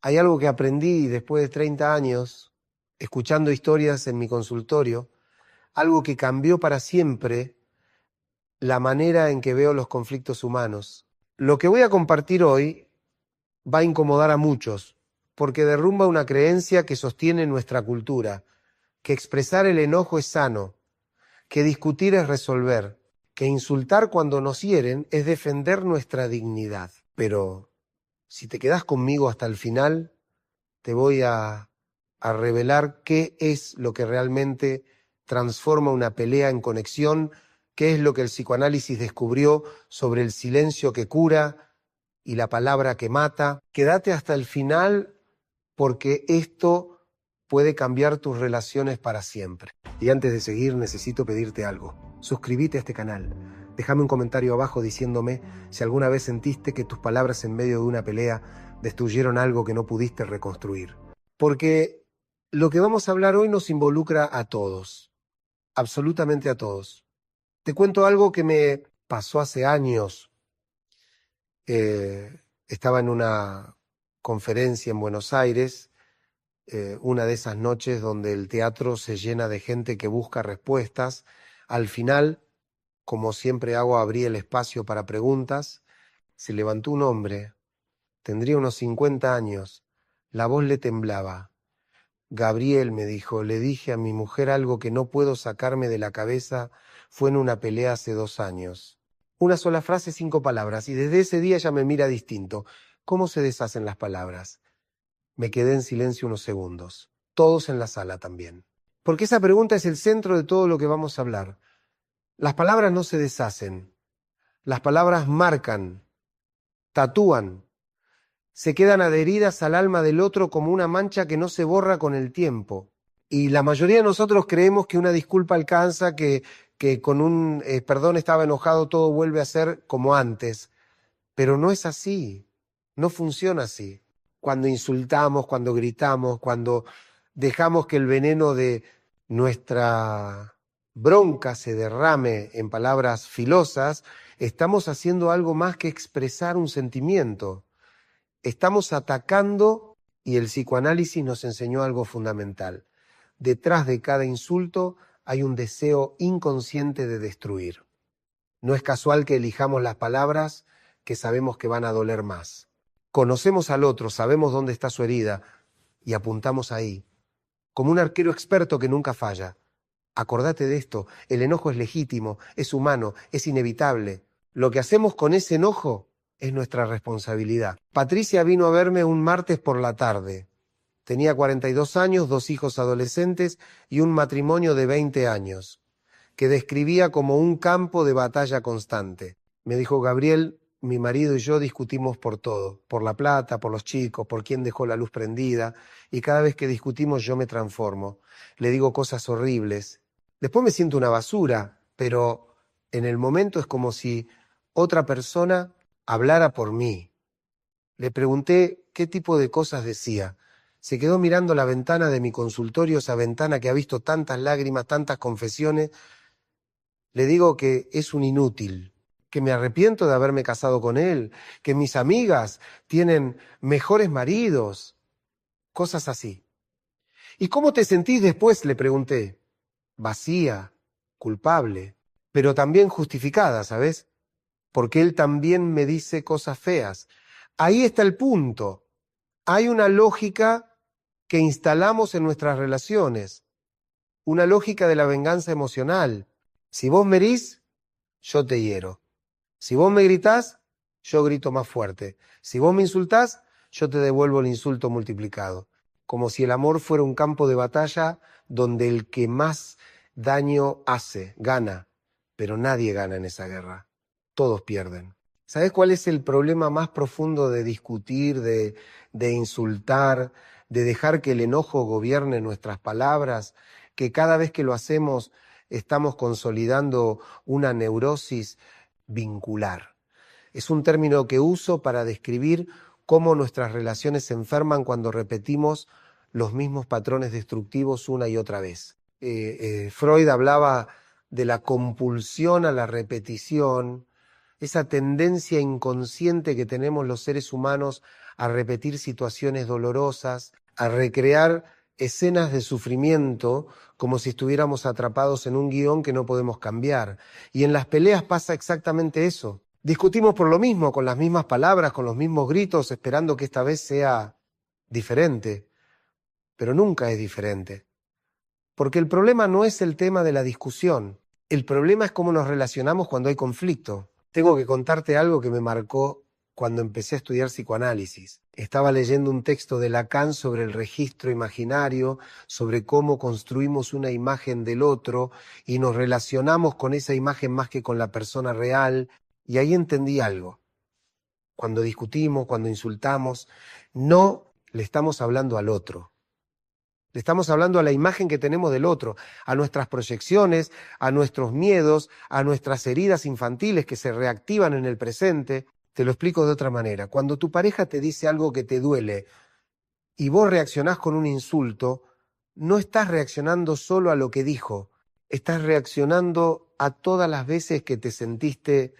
Hay algo que aprendí después de 30 años, escuchando historias en mi consultorio, algo que cambió para siempre la manera en que veo los conflictos humanos. Lo que voy a compartir hoy va a incomodar a muchos, porque derrumba una creencia que sostiene nuestra cultura, que expresar el enojo es sano, que discutir es resolver, que insultar cuando nos hieren es defender nuestra dignidad. Pero si te quedás conmigo hasta el final, te voy a revelar qué es lo que realmente transforma una pelea en conexión, qué es lo que el psicoanálisis descubrió sobre el silencio que cura y la palabra que mata. Quédate hasta el final porque esto puede cambiar tus relaciones para siempre. Y antes de seguir, necesito pedirte algo. Suscríbete a este canal. Déjame un comentario abajo diciéndome si alguna vez sentiste que tus palabras en medio de una pelea destruyeron algo que no pudiste reconstruir. Porque lo que vamos a hablar hoy nos involucra a todos, absolutamente a todos. Te cuento algo que me pasó hace años. Estaba en una conferencia en Buenos Aires, una de esas noches donde el teatro se llena de gente que busca respuestas. Al final, como siempre hago, abrí el espacio para preguntas. Se levantó un hombre, tendría unos 50 años, la voz le temblaba. Gabriel, me dijo, le dije a mi mujer algo que no puedo sacarme de la cabeza, fue en una pelea hace 2 años. Una sola frase, 5 palabras, y desde ese día ella me mira distinto. ¿Cómo se deshacen las palabras? Me quedé en silencio unos segundos, todos en la sala también. Porque esa pregunta es el centro de todo lo que vamos a hablar. Las palabras no se deshacen, las palabras marcan, tatúan, se quedan adheridas al alma del otro como una mancha que no se borra con el tiempo. Y la mayoría de nosotros creemos que una disculpa alcanza, que con un perdón estaba enojado, todo vuelve a ser como antes. Pero no es así, no funciona así. Cuando insultamos, cuando gritamos, cuando dejamos que el veneno de nuestra bronca se derrame en palabras filosas, estamos haciendo algo más que expresar un sentimiento. Estamos atacando, y el psicoanálisis nos enseñó algo fundamental. Detrás de cada insulto hay un deseo inconsciente de destruir. No es casual que elijamos las palabras que sabemos que van a doler más. Conocemos al otro, sabemos dónde está su herida y apuntamos ahí, como un arquero experto que nunca falla. Acordate de esto, el enojo es legítimo, es humano, es inevitable. Lo que hacemos con ese enojo es nuestra responsabilidad. Patricia vino a verme un martes por la tarde. Tenía 42 años, 2 hijos adolescentes y un matrimonio de 20 años, que describía como un campo de batalla constante. Me dijo, Gabriel, mi marido y yo discutimos por todo, por la plata, por los chicos, por quién dejó la luz prendida, y cada vez que discutimos yo me transformo. Le digo cosas horribles. Después me siento una basura, pero en el momento es como si otra persona hablara por mí. Le pregunté qué tipo de cosas decía. Se quedó mirando la ventana de mi consultorio, esa ventana que ha visto tantas lágrimas, tantas confesiones. Le digo que es un inútil, que me arrepiento de haberme casado con él, que mis amigas tienen mejores maridos, cosas así. ¿Y cómo te sentís después?, le pregunté. Vacía, culpable, pero también justificada, ¿sabes? Porque él también me dice cosas feas. Ahí está el punto. Hay una lógica que instalamos en nuestras relaciones, una lógica de la venganza emocional. Si vos me herís, yo te hiero. Si vos me gritás, yo grito más fuerte. Si vos me insultás, yo te devuelvo el insulto multiplicado. Como si el amor fuera un campo de batalla donde el que más daño hace, gana. Pero nadie gana en esa guerra. Todos pierden. ¿Sabés cuál es el problema más profundo de discutir, de insultar, de dejar que el enojo gobierne nuestras palabras? Que cada vez que lo hacemos estamos consolidando una neurosis vincular. Es un término que uso para describir cómo nuestras relaciones se enferman cuando repetimos los mismos patrones destructivos una y otra vez. Freud hablaba de la compulsión a la repetición, esa tendencia inconsciente que tenemos los seres humanos a repetir situaciones dolorosas, a recrear escenas de sufrimiento como si estuviéramos atrapados en un guión que no podemos cambiar. Y en las peleas pasa exactamente eso. Discutimos por lo mismo, con las mismas palabras, con los mismos gritos, esperando que esta vez sea diferente. Pero nunca es diferente. Porque el problema no es el tema de la discusión. El problema es cómo nos relacionamos cuando hay conflicto. Tengo que contarte algo que me marcó cuando empecé a estudiar psicoanálisis. Estaba leyendo un texto de Lacan sobre el registro imaginario, sobre cómo construimos una imagen del otro y nos relacionamos con esa imagen más que con la persona real. Y ahí entendí algo. Cuando discutimos, cuando insultamos, no le estamos hablando al otro. Le estamos hablando a la imagen que tenemos del otro, a nuestras proyecciones, a nuestros miedos, a nuestras heridas infantiles que se reactivan en el presente. Te lo explico de otra manera. Cuando tu pareja te dice algo que te duele y vos reaccionás con un insulto, no estás reaccionando solo a lo que dijo, estás reaccionando a todas las veces que te sentiste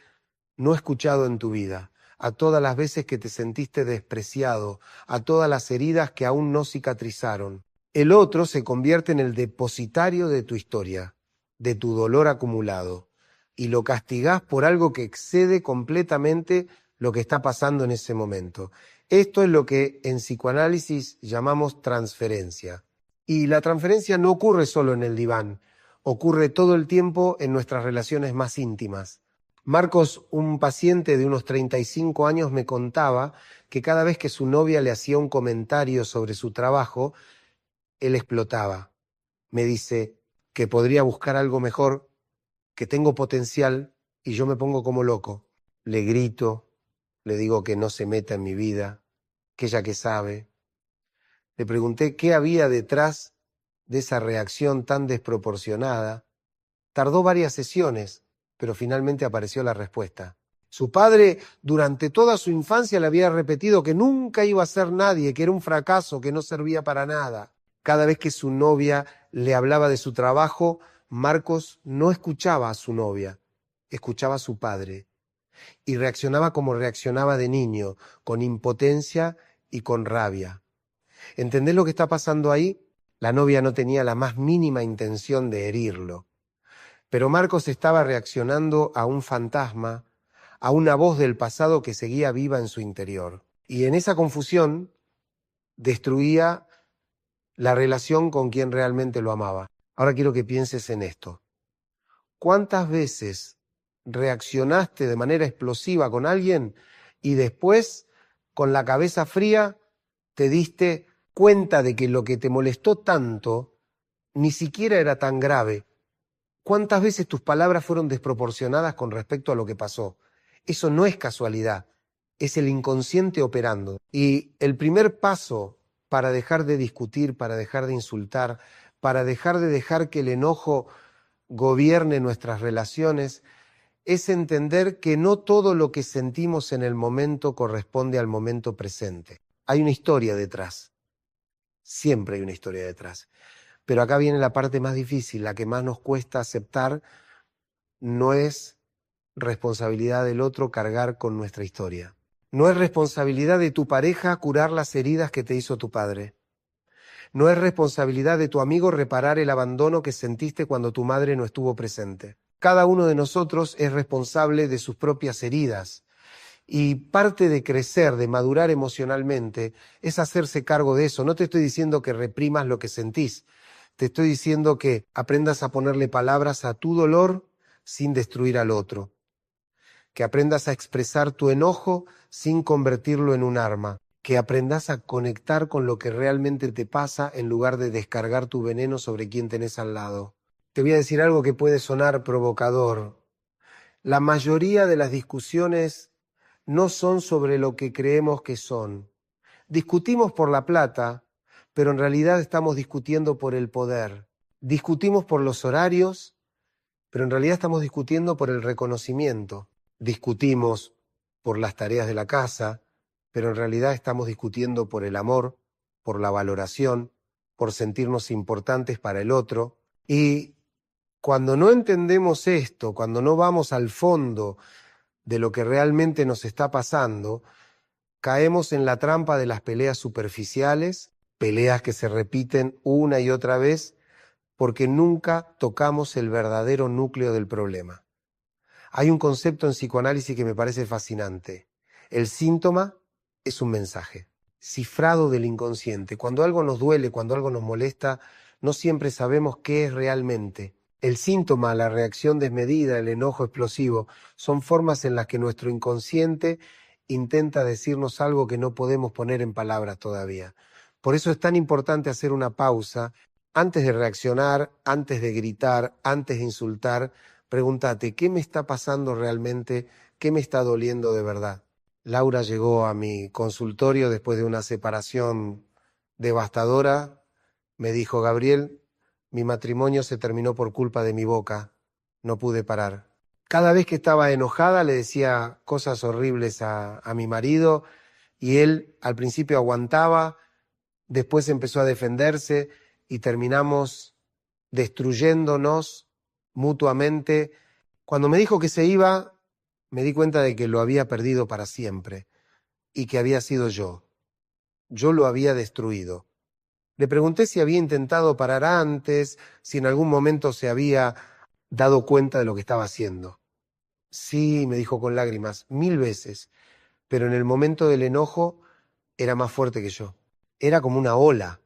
no escuchado en tu vida, a todas las veces que te sentiste despreciado, a todas las heridas que aún no cicatrizaron. El otro se convierte en el depositario de tu historia, de tu dolor acumulado, y lo castigás por algo que excede completamente lo que está pasando en ese momento. Esto es lo que en psicoanálisis llamamos transferencia. Y la transferencia no ocurre solo en el diván, ocurre todo el tiempo en nuestras relaciones más íntimas. Marcos, un paciente de unos 35 años, me contaba que cada vez que su novia le hacía un comentario sobre su trabajo, él explotaba. Me dice que podría buscar algo mejor, que tengo potencial y yo me pongo como loco. Le grito, le digo que no se meta en mi vida, que ella que sabe. Le pregunté qué había detrás de esa reacción tan desproporcionada. Tardó varias sesiones, pero finalmente apareció la respuesta. Su padre durante toda su infancia le había repetido que nunca iba a ser nadie, que era un fracaso, que no servía para nada. Cada vez que su novia le hablaba de su trabajo, Marcos no escuchaba a su novia, escuchaba a su padre. Y reaccionaba como reaccionaba de niño, con impotencia y con rabia. ¿Entendés lo que está pasando ahí? La novia no tenía la más mínima intención de herirlo. Pero Marcos estaba reaccionando a un fantasma, a una voz del pasado que seguía viva en su interior. Y en esa confusión destruía la relación con quien realmente lo amaba. Ahora quiero que pienses en esto. ¿Cuántas veces reaccionaste de manera explosiva con alguien y después, con la cabeza fría, te diste cuenta de que lo que te molestó tanto ni siquiera era tan grave? ¿Cuántas veces tus palabras fueron desproporcionadas con respecto a lo que pasó? Eso no es casualidad, es el inconsciente operando. Y el primer paso para dejar de discutir, para dejar de insultar, para dejar que el enojo gobierne nuestras relaciones, es entender que no todo lo que sentimos en el momento corresponde al momento presente. Hay una historia detrás, siempre hay una historia detrás. Pero acá viene la parte más difícil, la que más nos cuesta aceptar. No es responsabilidad del otro cargar con nuestra historia. No es responsabilidad de tu pareja curar las heridas que te hizo tu padre. No es responsabilidad de tu amigo reparar el abandono que sentiste cuando tu madre no estuvo presente. Cada uno de nosotros es responsable de sus propias heridas. Y parte de crecer, de madurar emocionalmente, es hacerse cargo de eso. No te estoy diciendo que reprimas lo que sentís. Te estoy diciendo que aprendas a ponerle palabras a tu dolor sin destruir al otro. Que aprendas a expresar tu enojo sin convertirlo en un arma. Que aprendas a conectar con lo que realmente te pasa en lugar de descargar tu veneno sobre quien tenés al lado. Te voy a decir algo que puede sonar provocador. La mayoría de las discusiones no son sobre lo que creemos que son. Discutimos por la plata, pero en realidad estamos discutiendo por el poder. Discutimos por los horarios, pero en realidad estamos discutiendo por el reconocimiento. Discutimos por las tareas de la casa, pero en realidad estamos discutiendo por el amor, por la valoración, por sentirnos importantes para el otro. Y cuando no entendemos esto, cuando no vamos al fondo de lo que realmente nos está pasando, Caemos en la trampa de las peleas superficiales, peleas que se repiten una y otra vez, porque nunca tocamos el verdadero núcleo del problema. Hay un concepto en psicoanálisis que me parece fascinante. El síntoma es un mensaje, cifrado del inconsciente. Cuando algo nos duele, cuando algo nos molesta, no siempre sabemos qué es realmente. El síntoma, la reacción desmedida, el enojo explosivo, son formas en las que nuestro inconsciente intenta decirnos algo que no podemos poner en palabras todavía. Por eso es tan importante hacer una pausa antes de reaccionar, antes de gritar, antes de insultar. Pregúntate, ¿qué me está pasando realmente? ¿Qué me está doliendo de verdad? Laura llegó a mi consultorio después de una separación devastadora. Me dijo, Gabriel, mi matrimonio se terminó por culpa de mi boca. No pude parar. Cada vez que estaba enojada le decía cosas horribles a mi marido y él al principio aguantaba, después empezó a defenderse y terminamos destruyéndonos mutuamente. Cuando me dijo que se iba, me di cuenta de que lo había perdido para siempre y que había sido yo. Yo lo había destruido. Le pregunté si había intentado parar antes, si en algún momento se había dado cuenta de lo que estaba haciendo. Sí, me dijo con lágrimas, 1000 veces, pero en el momento del enojo era más fuerte que yo. Era como una ola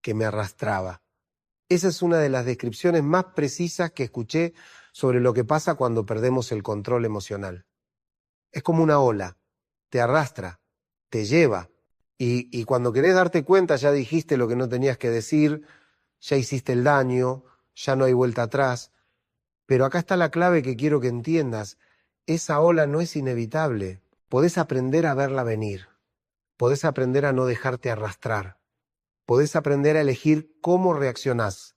que me arrastraba. Esa es una de las descripciones más precisas que escuché sobre lo que pasa cuando perdemos el control emocional. Es como una ola, te arrastra, te lleva. Y cuando querés darte cuenta ya dijiste lo que no tenías que decir, ya hiciste el daño, ya no hay vuelta atrás. Pero acá está la clave que quiero que entiendas. Esa ola no es inevitable. Podés aprender a verla venir. Podés aprender a no dejarte arrastrar. Podés aprender a elegir cómo reaccionás.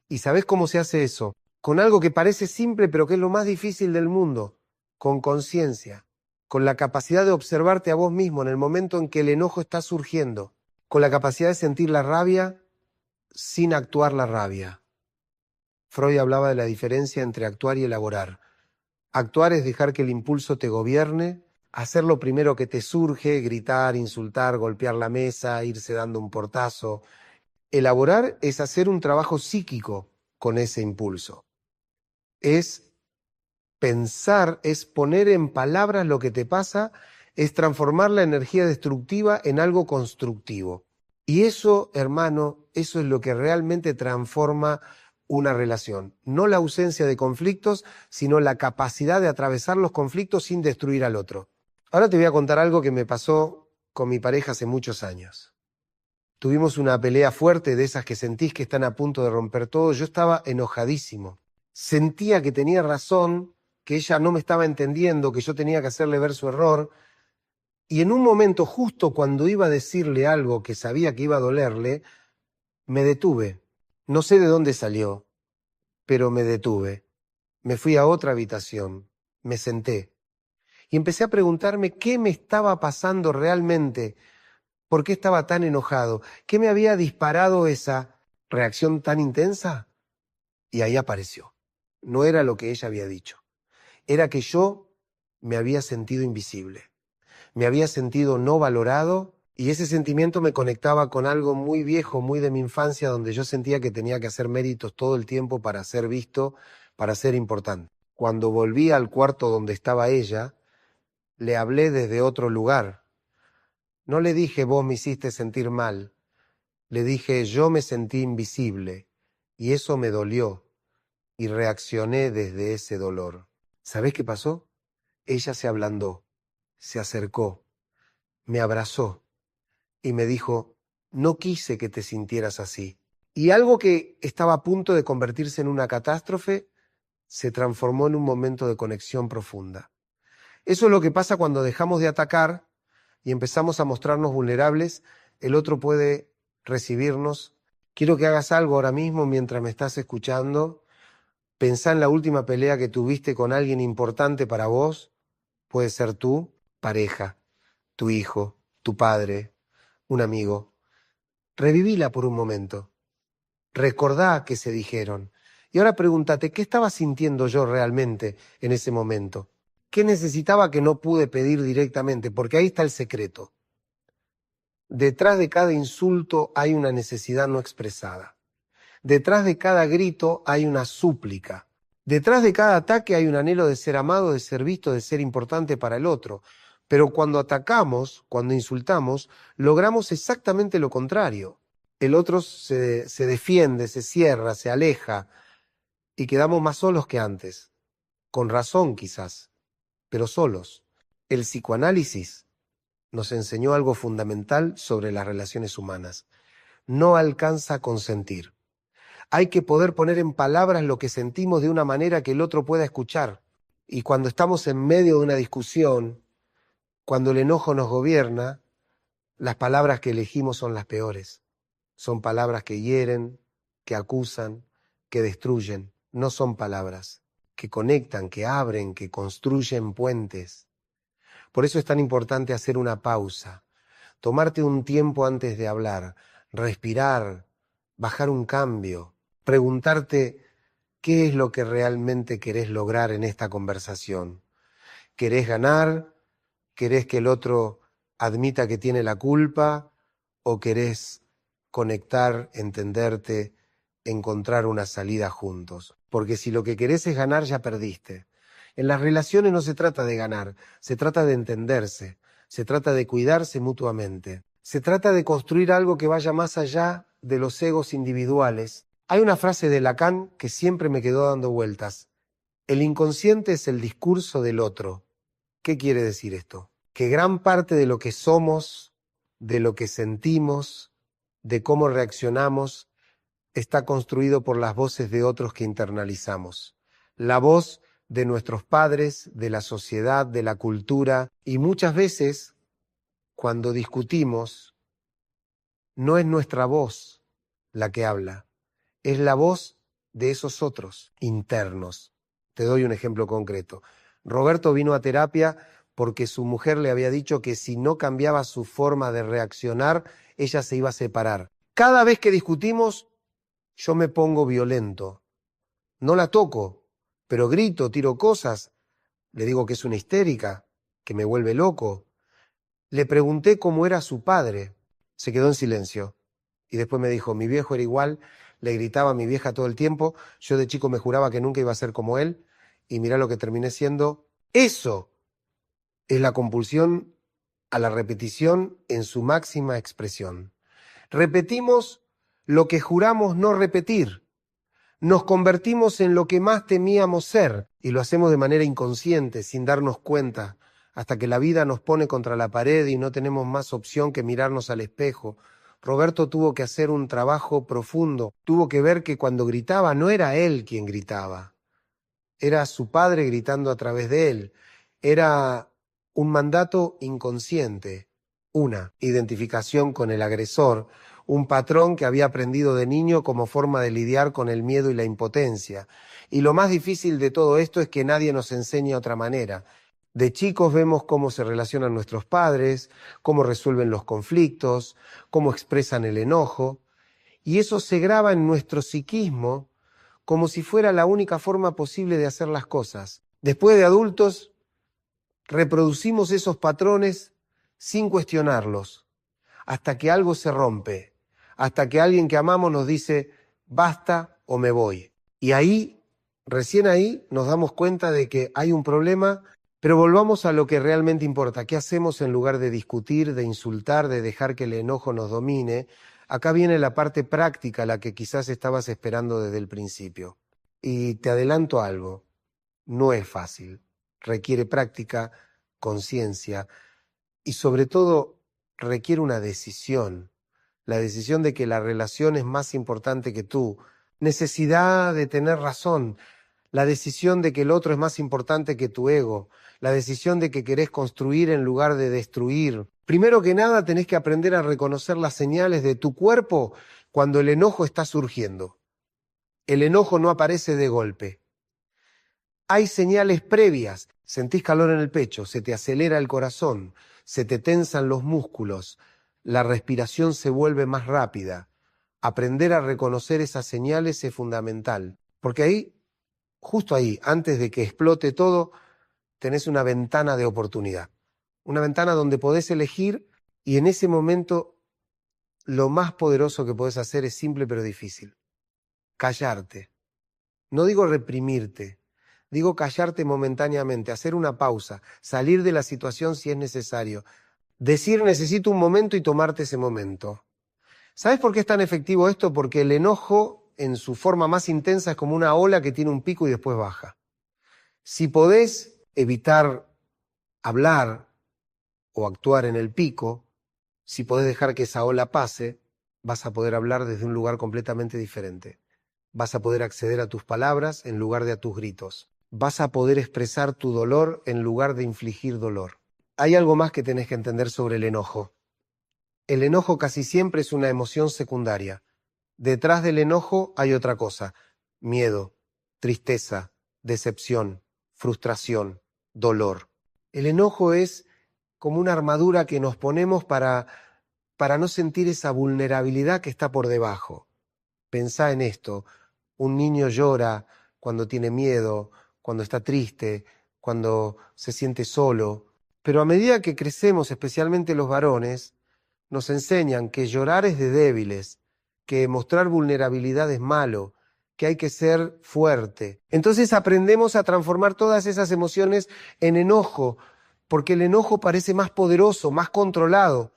¿Y sabés cómo se hace eso? Con algo que parece simple pero que es lo más difícil del mundo. Con conciencia. Con la capacidad de observarte a vos mismo en el momento en que el enojo está surgiendo. Con la capacidad de sentir la rabia sin actuar la rabia. Freud hablaba de la diferencia entre actuar y elaborar. Actuar es dejar que el impulso te gobierne, hacer lo primero que te surge, gritar, insultar, golpear la mesa, irse dando un portazo. Elaborar es hacer un trabajo psíquico con ese impulso. Es pensar, es poner en palabras lo que te pasa, es transformar la energía destructiva en algo constructivo. Y eso, hermano, eso es lo que realmente transforma una relación. No la ausencia de conflictos, sino la capacidad de atravesar los conflictos sin destruir al otro. Ahora te voy a contar algo que me pasó con mi pareja hace muchos años. Tuvimos una pelea fuerte, de esas que sentís que están a punto de romper todo. Yo estaba enojadísimo. Sentía que tenía razón, que ella no me estaba entendiendo, que yo tenía que hacerle ver su error. Y en un momento, justo cuando iba a decirle algo que sabía que iba a dolerle, me detuve. No sé de dónde salió, pero me detuve. Me fui a otra habitación, me senté y empecé a preguntarme qué me estaba pasando realmente, por qué estaba tan enojado, qué me había disparado esa reacción tan intensa. Y ahí apareció. No era lo que ella había dicho. Era que yo me había sentido invisible. Me había sentido no valorado y ese sentimiento me conectaba con algo muy viejo, muy de mi infancia, donde yo sentía que tenía que hacer méritos todo el tiempo para ser visto, para ser importante. Cuando volví al cuarto donde estaba ella, le hablé desde otro lugar. No le dije vos me hiciste sentir mal, le dije yo me sentí invisible y eso me dolió y reaccioné desde ese dolor. ¿Sabés qué pasó? Ella se ablandó, se acercó, me abrazó y me dijo, no quise que te sintieras así. Y algo que estaba a punto de convertirse en una catástrofe se transformó en un momento de conexión profunda. Eso es lo que pasa cuando dejamos de atacar y empezamos a mostrarnos vulnerables. El otro puede recibirnos. Quiero que hagas algo ahora mismo mientras me estás escuchando. Pensá en la última pelea que tuviste con alguien importante para vos. Puede ser tu pareja, tu hijo, tu padre, un amigo. Revivíla por un momento. Recordá qué se dijeron. Y ahora pregúntate, ¿qué estaba sintiendo yo realmente en ese momento? ¿Qué necesitaba que no pude pedir directamente? Porque ahí está el secreto. Detrás de cada insulto hay una necesidad no expresada. Detrás de cada grito hay una súplica. Detrás de cada ataque hay un anhelo de ser amado, de ser visto, de ser importante para el otro. Pero cuando atacamos, cuando insultamos, logramos exactamente lo contrario. El otro se defiende, se cierra, se aleja y quedamos más solos que antes. Con razón quizás, pero solos. El psicoanálisis nos enseñó algo fundamental sobre las relaciones humanas. No alcanza a consentir. Hay que poder poner en palabras lo que sentimos de una manera que el otro pueda escuchar. Y cuando estamos en medio de una discusión, cuando el enojo nos gobierna, las palabras que elegimos son las peores. Son palabras que hieren, que acusan, que destruyen. No son palabras que conectan, que abren, que construyen puentes. Por eso es tan importante hacer una pausa, tomarte un tiempo antes de hablar, respirar, bajar un cambio, preguntarte qué es lo que realmente querés lograr en esta conversación. ¿Querés ganar? ¿Querés que el otro admita que tiene la culpa? ¿O querés conectar, entenderte, encontrar una salida juntos? Porque si lo que querés es ganar, ya perdiste. En las relaciones no se trata de ganar, se trata de entenderse, se trata de cuidarse mutuamente. Se trata de construir algo que vaya más allá de los egos individuales. Hay una frase de Lacan que siempre me quedó dando vueltas. El inconsciente es el discurso del otro. ¿Qué quiere decir esto? Que gran parte de lo que somos, de lo que sentimos, de cómo reaccionamos, está construido por las voces de otros que internalizamos. La voz de nuestros padres, de la sociedad, de la cultura, y muchas veces, cuando discutimos, no es nuestra voz la que habla, es la voz de esos otros internos. Te doy un ejemplo concreto. Roberto vino a terapia porque su mujer le había dicho que si no cambiaba su forma de reaccionar, ella se iba a separar. Cada vez que discutimos, yo me pongo violento. No la toco, pero grito, tiro cosas. Le digo que es una histérica, que me vuelve loco. Le pregunté cómo era su padre. Se quedó en silencio. Y después me dijo, mi viejo era igual, le gritaba a mi vieja todo el tiempo, yo de chico me juraba que nunca iba a ser como él, y mirá lo que terminé siendo. Eso es la compulsión a la repetición en su máxima expresión. Repetimos lo que juramos no repetir. Nos convertimos en lo que más temíamos ser, y lo hacemos de manera inconsciente, sin darnos cuenta, hasta que la vida nos pone contra la pared y no tenemos más opción que mirarnos al espejo. Roberto tuvo que hacer un trabajo profundo, tuvo que ver que cuando gritaba no era él quien gritaba, era su padre gritando a través de él, era un mandato inconsciente, una identificación con el agresor, un patrón que había aprendido de niño como forma de lidiar con el miedo y la impotencia. Y lo más difícil de todo esto es que nadie nos enseña otra manera. De chicos vemos cómo se relacionan nuestros padres, cómo resuelven los conflictos, cómo expresan el enojo, y eso se graba en nuestro psiquismo como si fuera la única forma posible de hacer las cosas. Después de adultos, reproducimos esos patrones sin cuestionarlos, hasta que algo se rompe, hasta que alguien que amamos nos dice, basta o me voy. Y ahí, recién ahí, nos damos cuenta de que hay un problema. Pero volvamos a lo que realmente importa. ¿Qué hacemos en lugar de discutir, de insultar, de dejar que el enojo nos domine? Acá viene la parte práctica, la que quizás estabas esperando desde el principio. Y te adelanto algo, no es fácil. Requiere práctica, conciencia y sobre todo requiere una decisión. La decisión de que la relación es más importante que tú. Necesidad de tener razón. La decisión de que el otro es más importante que tu ego, la decisión de que querés construir en lugar de destruir. Primero que nada tenés que aprender a reconocer las señales de tu cuerpo cuando el enojo está surgiendo. El enojo no aparece de golpe. Hay señales previas. Sentís calor en el pecho, se te acelera el corazón, se te tensan los músculos, la respiración se vuelve más rápida. Aprender a reconocer esas señales es fundamental, porque ahí, justo ahí, antes de que explote todo, tenés una ventana de oportunidad. Una ventana donde podés elegir y en ese momento lo más poderoso que podés hacer es simple pero difícil. Callarte. No digo reprimirte, digo callarte momentáneamente, hacer una pausa, salir de la situación si es necesario. Decir necesito un momento y tomarte ese momento. ¿Sabes por qué es tan efectivo esto? Porque el enojo en su forma más intensa es como una ola que tiene un pico y después baja. Si podés evitar hablar o actuar en el pico, si podés dejar que esa ola pase, vas a poder hablar desde un lugar completamente diferente. Vas a poder acceder a tus palabras en lugar de a tus gritos. Vas a poder expresar tu dolor en lugar de infligir dolor. Hay algo más que tenés que entender sobre el enojo. El enojo casi siempre es una emoción secundaria. Detrás del enojo hay otra cosa: miedo, tristeza, decepción, frustración, dolor. El enojo es como una armadura que nos ponemos para no sentir esa vulnerabilidad que está por debajo. Pensá en esto: un niño llora cuando tiene miedo, cuando está triste, cuando se siente solo. Pero a medida que crecemos, especialmente los varones, nos enseñan que llorar es de débiles, que mostrar vulnerabilidad es malo, que hay que ser fuerte. Entonces aprendemos a transformar todas esas emociones en enojo, porque el enojo parece más poderoso, más controlado.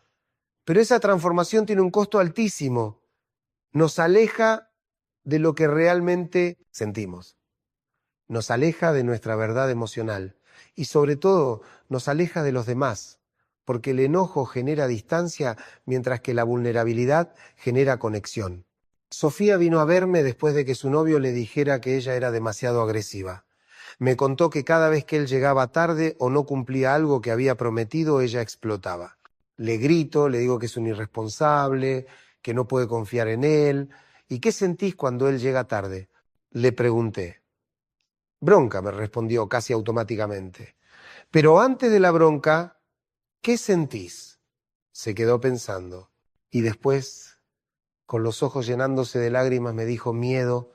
Pero esa transformación tiene un costo altísimo. Nos aleja de lo que realmente sentimos. Nos aleja de nuestra verdad emocional y sobre todo nos aleja de los demás, porque el enojo genera distancia mientras que la vulnerabilidad genera conexión. Sofía vino a verme después de que su novio le dijera que ella era demasiado agresiva. Me contó que cada vez que él llegaba tarde o no cumplía algo que había prometido, ella explotaba. Le grito, le digo que es un irresponsable, que no puede confiar en él. ¿Y qué sentís cuando él llega tarde?, le pregunté. Bronca, me respondió casi automáticamente. Pero antes de la bronca, ¿qué sentís?, se quedó pensando. Y después, con los ojos llenándose de lágrimas, me dijo: miedo,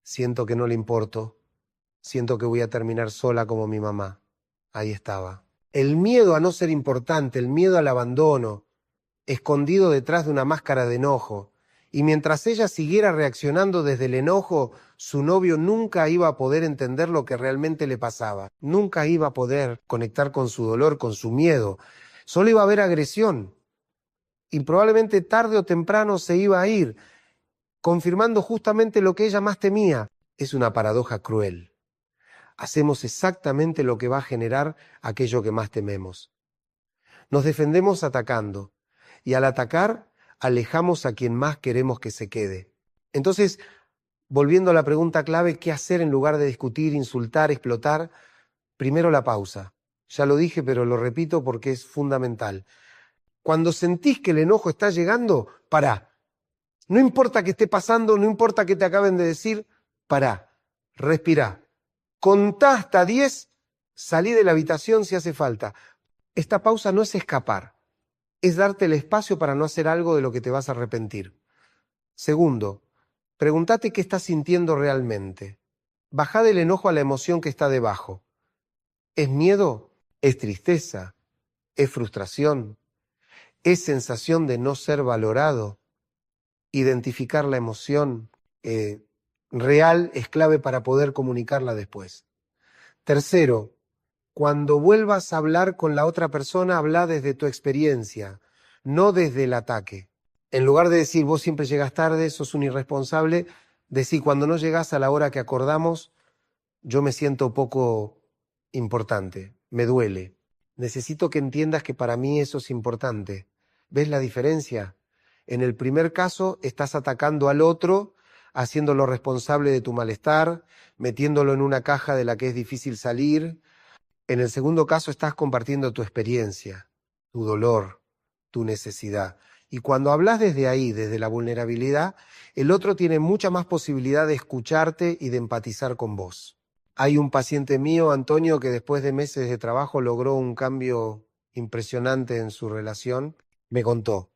siento que no le importo, siento que voy a terminar sola como mi mamá. Ahí estaba. El miedo a no ser importante, el miedo al abandono, escondido detrás de una máscara de enojo. Y mientras ella siguiera reaccionando desde el enojo, su novio nunca iba a poder entender lo que realmente le pasaba. Nunca iba a poder conectar con su dolor, con su miedo. Solo iba a haber agresión. Y probablemente tarde o temprano se iba a ir, confirmando justamente lo que ella más temía. Es una paradoja cruel. Hacemos exactamente lo que va a generar aquello que más tememos. Nos defendemos atacando. Y al atacar, alejamos a quien más queremos que se quede. Entonces, volviendo a la pregunta clave, ¿qué hacer en lugar de discutir, insultar, explotar? Primero la pausa. Ya lo dije, pero lo repito porque es fundamental. Cuando sentís que el enojo está llegando, pará. No importa qué esté pasando, no importa qué te acaben de decir, pará, respirá. Contá hasta 10, salí de la habitación si hace falta. Esta pausa no es escapar. Es darte el espacio para no hacer algo de lo que te vas a arrepentir. Segundo, pregúntate qué estás sintiendo realmente. Bajá del enojo a la emoción que está debajo. ¿Es miedo? ¿Es tristeza? ¿Es frustración? ¿Es sensación de no ser valorado? Identificar la emoción real es clave para poder comunicarla después. Tercero, cuando vuelvas a hablar con la otra persona, habla desde tu experiencia, no desde el ataque. En lugar de decir vos siempre llegas tarde, sos un irresponsable, decí cuando no llegás a la hora que acordamos, yo me siento poco importante, me duele. Necesito que entiendas que para mí eso es importante. ¿Ves la diferencia? En el primer caso estás atacando al otro, haciéndolo responsable de tu malestar, metiéndolo en una caja de la que es difícil salir. En el segundo caso estás compartiendo tu experiencia, tu dolor, tu necesidad. Y cuando hablas desde ahí, desde la vulnerabilidad, el otro tiene mucha más posibilidad de escucharte y de empatizar con vos. Hay un paciente mío, Antonio, que después de meses de trabajo logró un cambio impresionante en su relación. Me contó: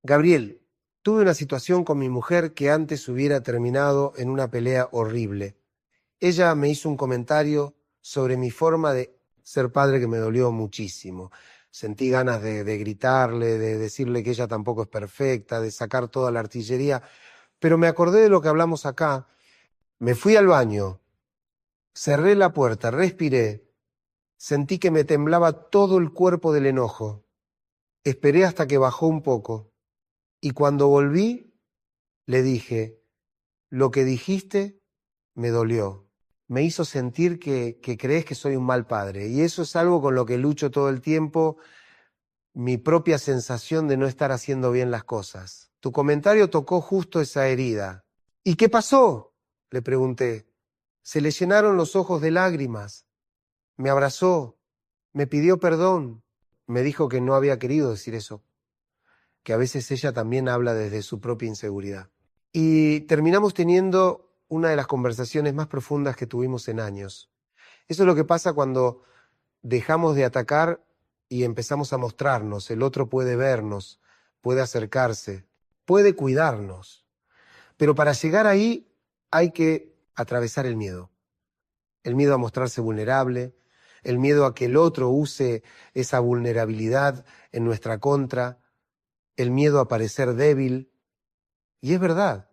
Gabriel, tuve una situación con mi mujer que antes hubiera terminado en una pelea horrible. Ella me hizo un comentario sobre mi forma de ser padre que me dolió muchísimo. Sentí ganas de gritarle, de decirle que ella tampoco es perfecta, de sacar toda la artillería, pero me acordé de lo que hablamos acá. Me fui al baño, cerré la puerta, respiré, sentí que me temblaba todo el cuerpo del enojo. Esperé hasta que bajó un poco y cuando volví le dije, lo que dijiste me dolió. Me hizo sentir que crees que soy un mal padre y eso es algo con lo que lucho todo el tiempo, mi propia sensación de no estar haciendo bien las cosas. Tu comentario tocó justo esa herida. ¿Y qué pasó?, le pregunté. Se le llenaron los ojos de lágrimas. Me abrazó, me pidió perdón. Me dijo que no había querido decir eso, que a veces ella también habla desde su propia inseguridad. Y terminamos teniendo una de las conversaciones más profundas que tuvimos en años. Eso es lo que pasa cuando dejamos de atacar y empezamos a mostrarnos. El otro puede vernos, puede acercarse, puede cuidarnos. Pero para llegar ahí hay que atravesar el miedo. El miedo a mostrarse vulnerable, el miedo a que el otro use esa vulnerabilidad en nuestra contra, el miedo a parecer débil. Y es verdad,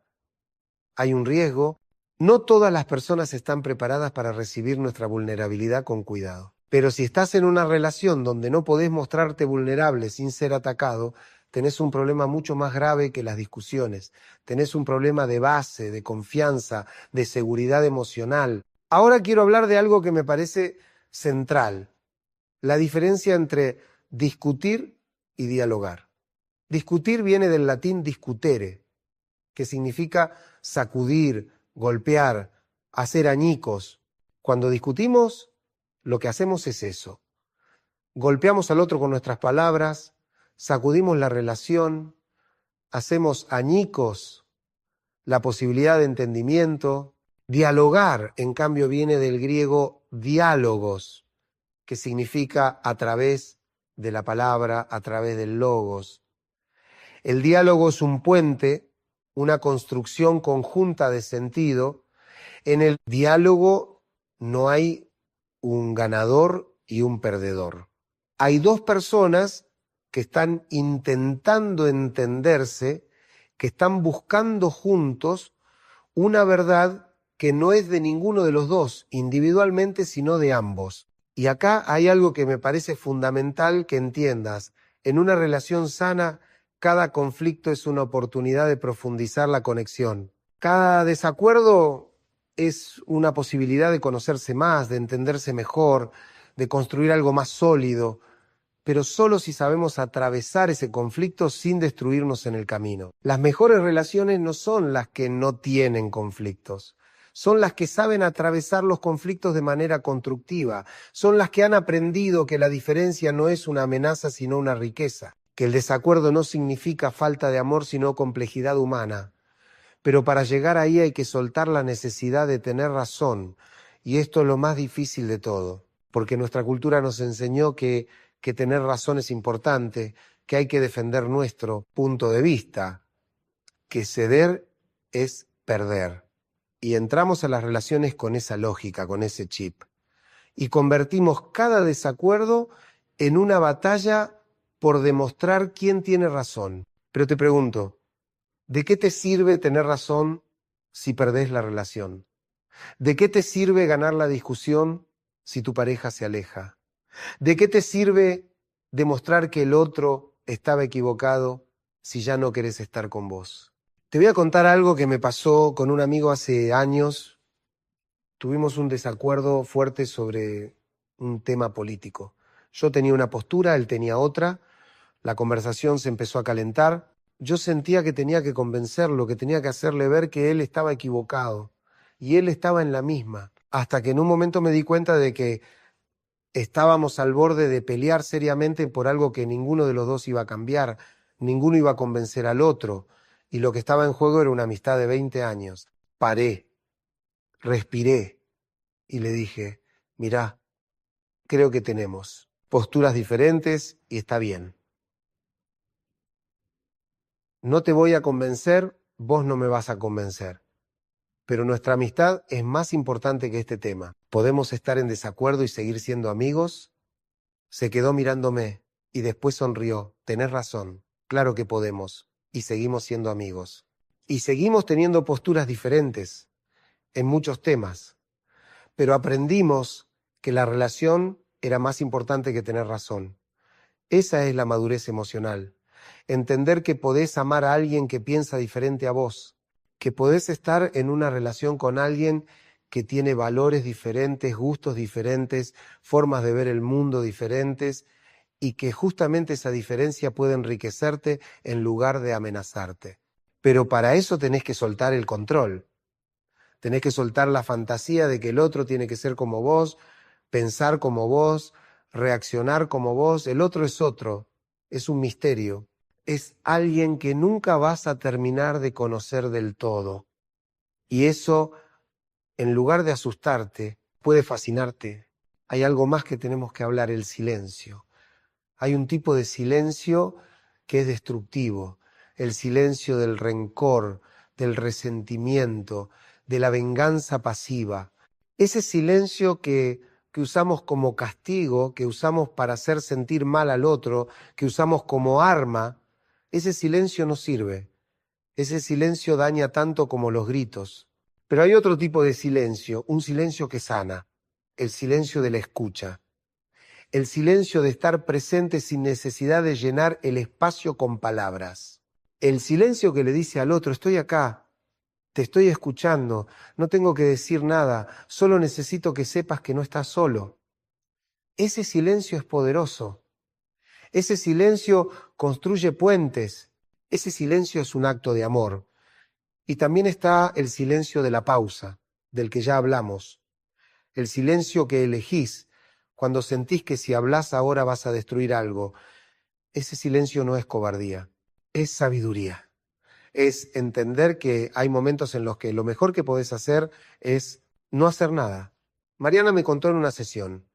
hay un riesgo. No todas las personas están preparadas para recibir nuestra vulnerabilidad con cuidado. Pero si estás en una relación donde no podés mostrarte vulnerable sin ser atacado, tenés un problema mucho más grave que las discusiones. Tenés un problema de base, de confianza, de seguridad emocional. Ahora quiero hablar de algo que me parece central, la diferencia entre discutir y dialogar. Discutir viene del latín discutere, que significa sacudir, golpear, hacer añicos. Cuando discutimos, lo que hacemos es eso. Golpeamos al otro con nuestras palabras, sacudimos la relación, hacemos añicos la posibilidad de entendimiento. Dialogar, en cambio, viene del griego diálogos, que significa a través de la palabra, a través del logos. El diálogo es un puente, una construcción conjunta de sentido. En el diálogo no hay un ganador y un perdedor. Hay dos personas que están intentando entenderse, que están buscando juntos una verdad que no es de ninguno de los dos individualmente, sino de ambos. Y acá hay algo que me parece fundamental que entiendas. En una relación sana, cada conflicto es una oportunidad de profundizar la conexión. Cada desacuerdo es una posibilidad de conocerse más, de entenderse mejor, de construir algo más sólido, pero solo si sabemos atravesar ese conflicto sin destruirnos en el camino. Las mejores relaciones no son las que no tienen conflictos, son las que saben atravesar los conflictos de manera constructiva, son las que han aprendido que la diferencia no es una amenaza sino una riqueza, que el desacuerdo no significa falta de amor sino complejidad humana. Pero para llegar ahí hay que soltar la necesidad de tener razón, y esto es lo más difícil de todo, porque nuestra cultura nos enseñó que tener razón es importante, que hay que defender nuestro punto de vista, que ceder es perder. Y entramos a las relaciones con esa lógica, con ese chip, y convertimos cada desacuerdo en una batalla por demostrar quién tiene razón. Pero te pregunto, ¿de qué te sirve tener razón si perdés la relación? ¿De qué te sirve ganar la discusión si tu pareja se aleja? ¿De qué te sirve demostrar que el otro estaba equivocado si ya no querés estar con vos? Te voy a contar algo que me pasó con un amigo hace años. Tuvimos un desacuerdo fuerte sobre un tema político. Yo tenía una postura, él tenía otra. La conversación se empezó a calentar. Yo sentía que tenía que convencerlo, que tenía que hacerle ver que él estaba equivocado. Y él estaba en la misma. Hasta que en un momento me di cuenta de que estábamos al borde de pelear seriamente por algo que ninguno de los dos iba a cambiar, ninguno iba a convencer al otro, y lo que estaba en juego era una amistad de 20 años. Paré, respiré y le dije, mirá, creo que tenemos posturas diferentes y está bien. No te voy a convencer, vos no me vas a convencer. pero nuestra amistad es más importante que este tema. ¿Podemos estar en desacuerdo y seguir siendo amigos? Se quedó mirándome y después sonrió. Tenés razón, claro que podemos, y seguimos siendo amigos. Y seguimos teniendo posturas diferentes en muchos temas, pero aprendimos que la relación era más importante que tener razón. Esa es la madurez emocional. Entender que podés amar a alguien que piensa diferente a vos, que podés estar en una relación con alguien que tiene valores diferentes, gustos diferentes, formas de ver el mundo diferentes, y que justamente esa diferencia puede enriquecerte en lugar de amenazarte. Pero para eso tenés que soltar el control. Tenés que soltar la fantasía de que el otro tiene que ser como vos, pensar como vos, reaccionar como vos. El otro es otro, es un misterio. Es alguien que nunca vas a terminar de conocer del todo. Y eso, en lugar de asustarte, puede fascinarte. Hay algo más que tenemos que hablar, el silencio. Hay un tipo de silencio que es destructivo, el silencio del rencor, del resentimiento, de la venganza pasiva. Ese silencio que usamos como castigo, que usamos para hacer sentir mal al otro, que usamos como arma, ese silencio no sirve. Ese silencio daña tanto como los gritos. Pero hay otro tipo de silencio, un silencio que sana, el silencio de la escucha. El silencio de estar presente sin necesidad de llenar el espacio con palabras. El silencio que le dice al otro, estoy acá, te estoy escuchando, no tengo que decir nada, solo necesito que sepas que no estás solo. Ese silencio es poderoso. Ese silencio construye puentes. Ese silencio es un acto de amor. Y también está el silencio de la pausa, del que ya hablamos. El silencio que elegís cuando sentís que si hablás ahora vas a destruir algo. Ese silencio no es cobardía, es sabiduría. Es entender que hay momentos en los que lo mejor que podés hacer es no hacer nada. Mariana me contó en una sesión,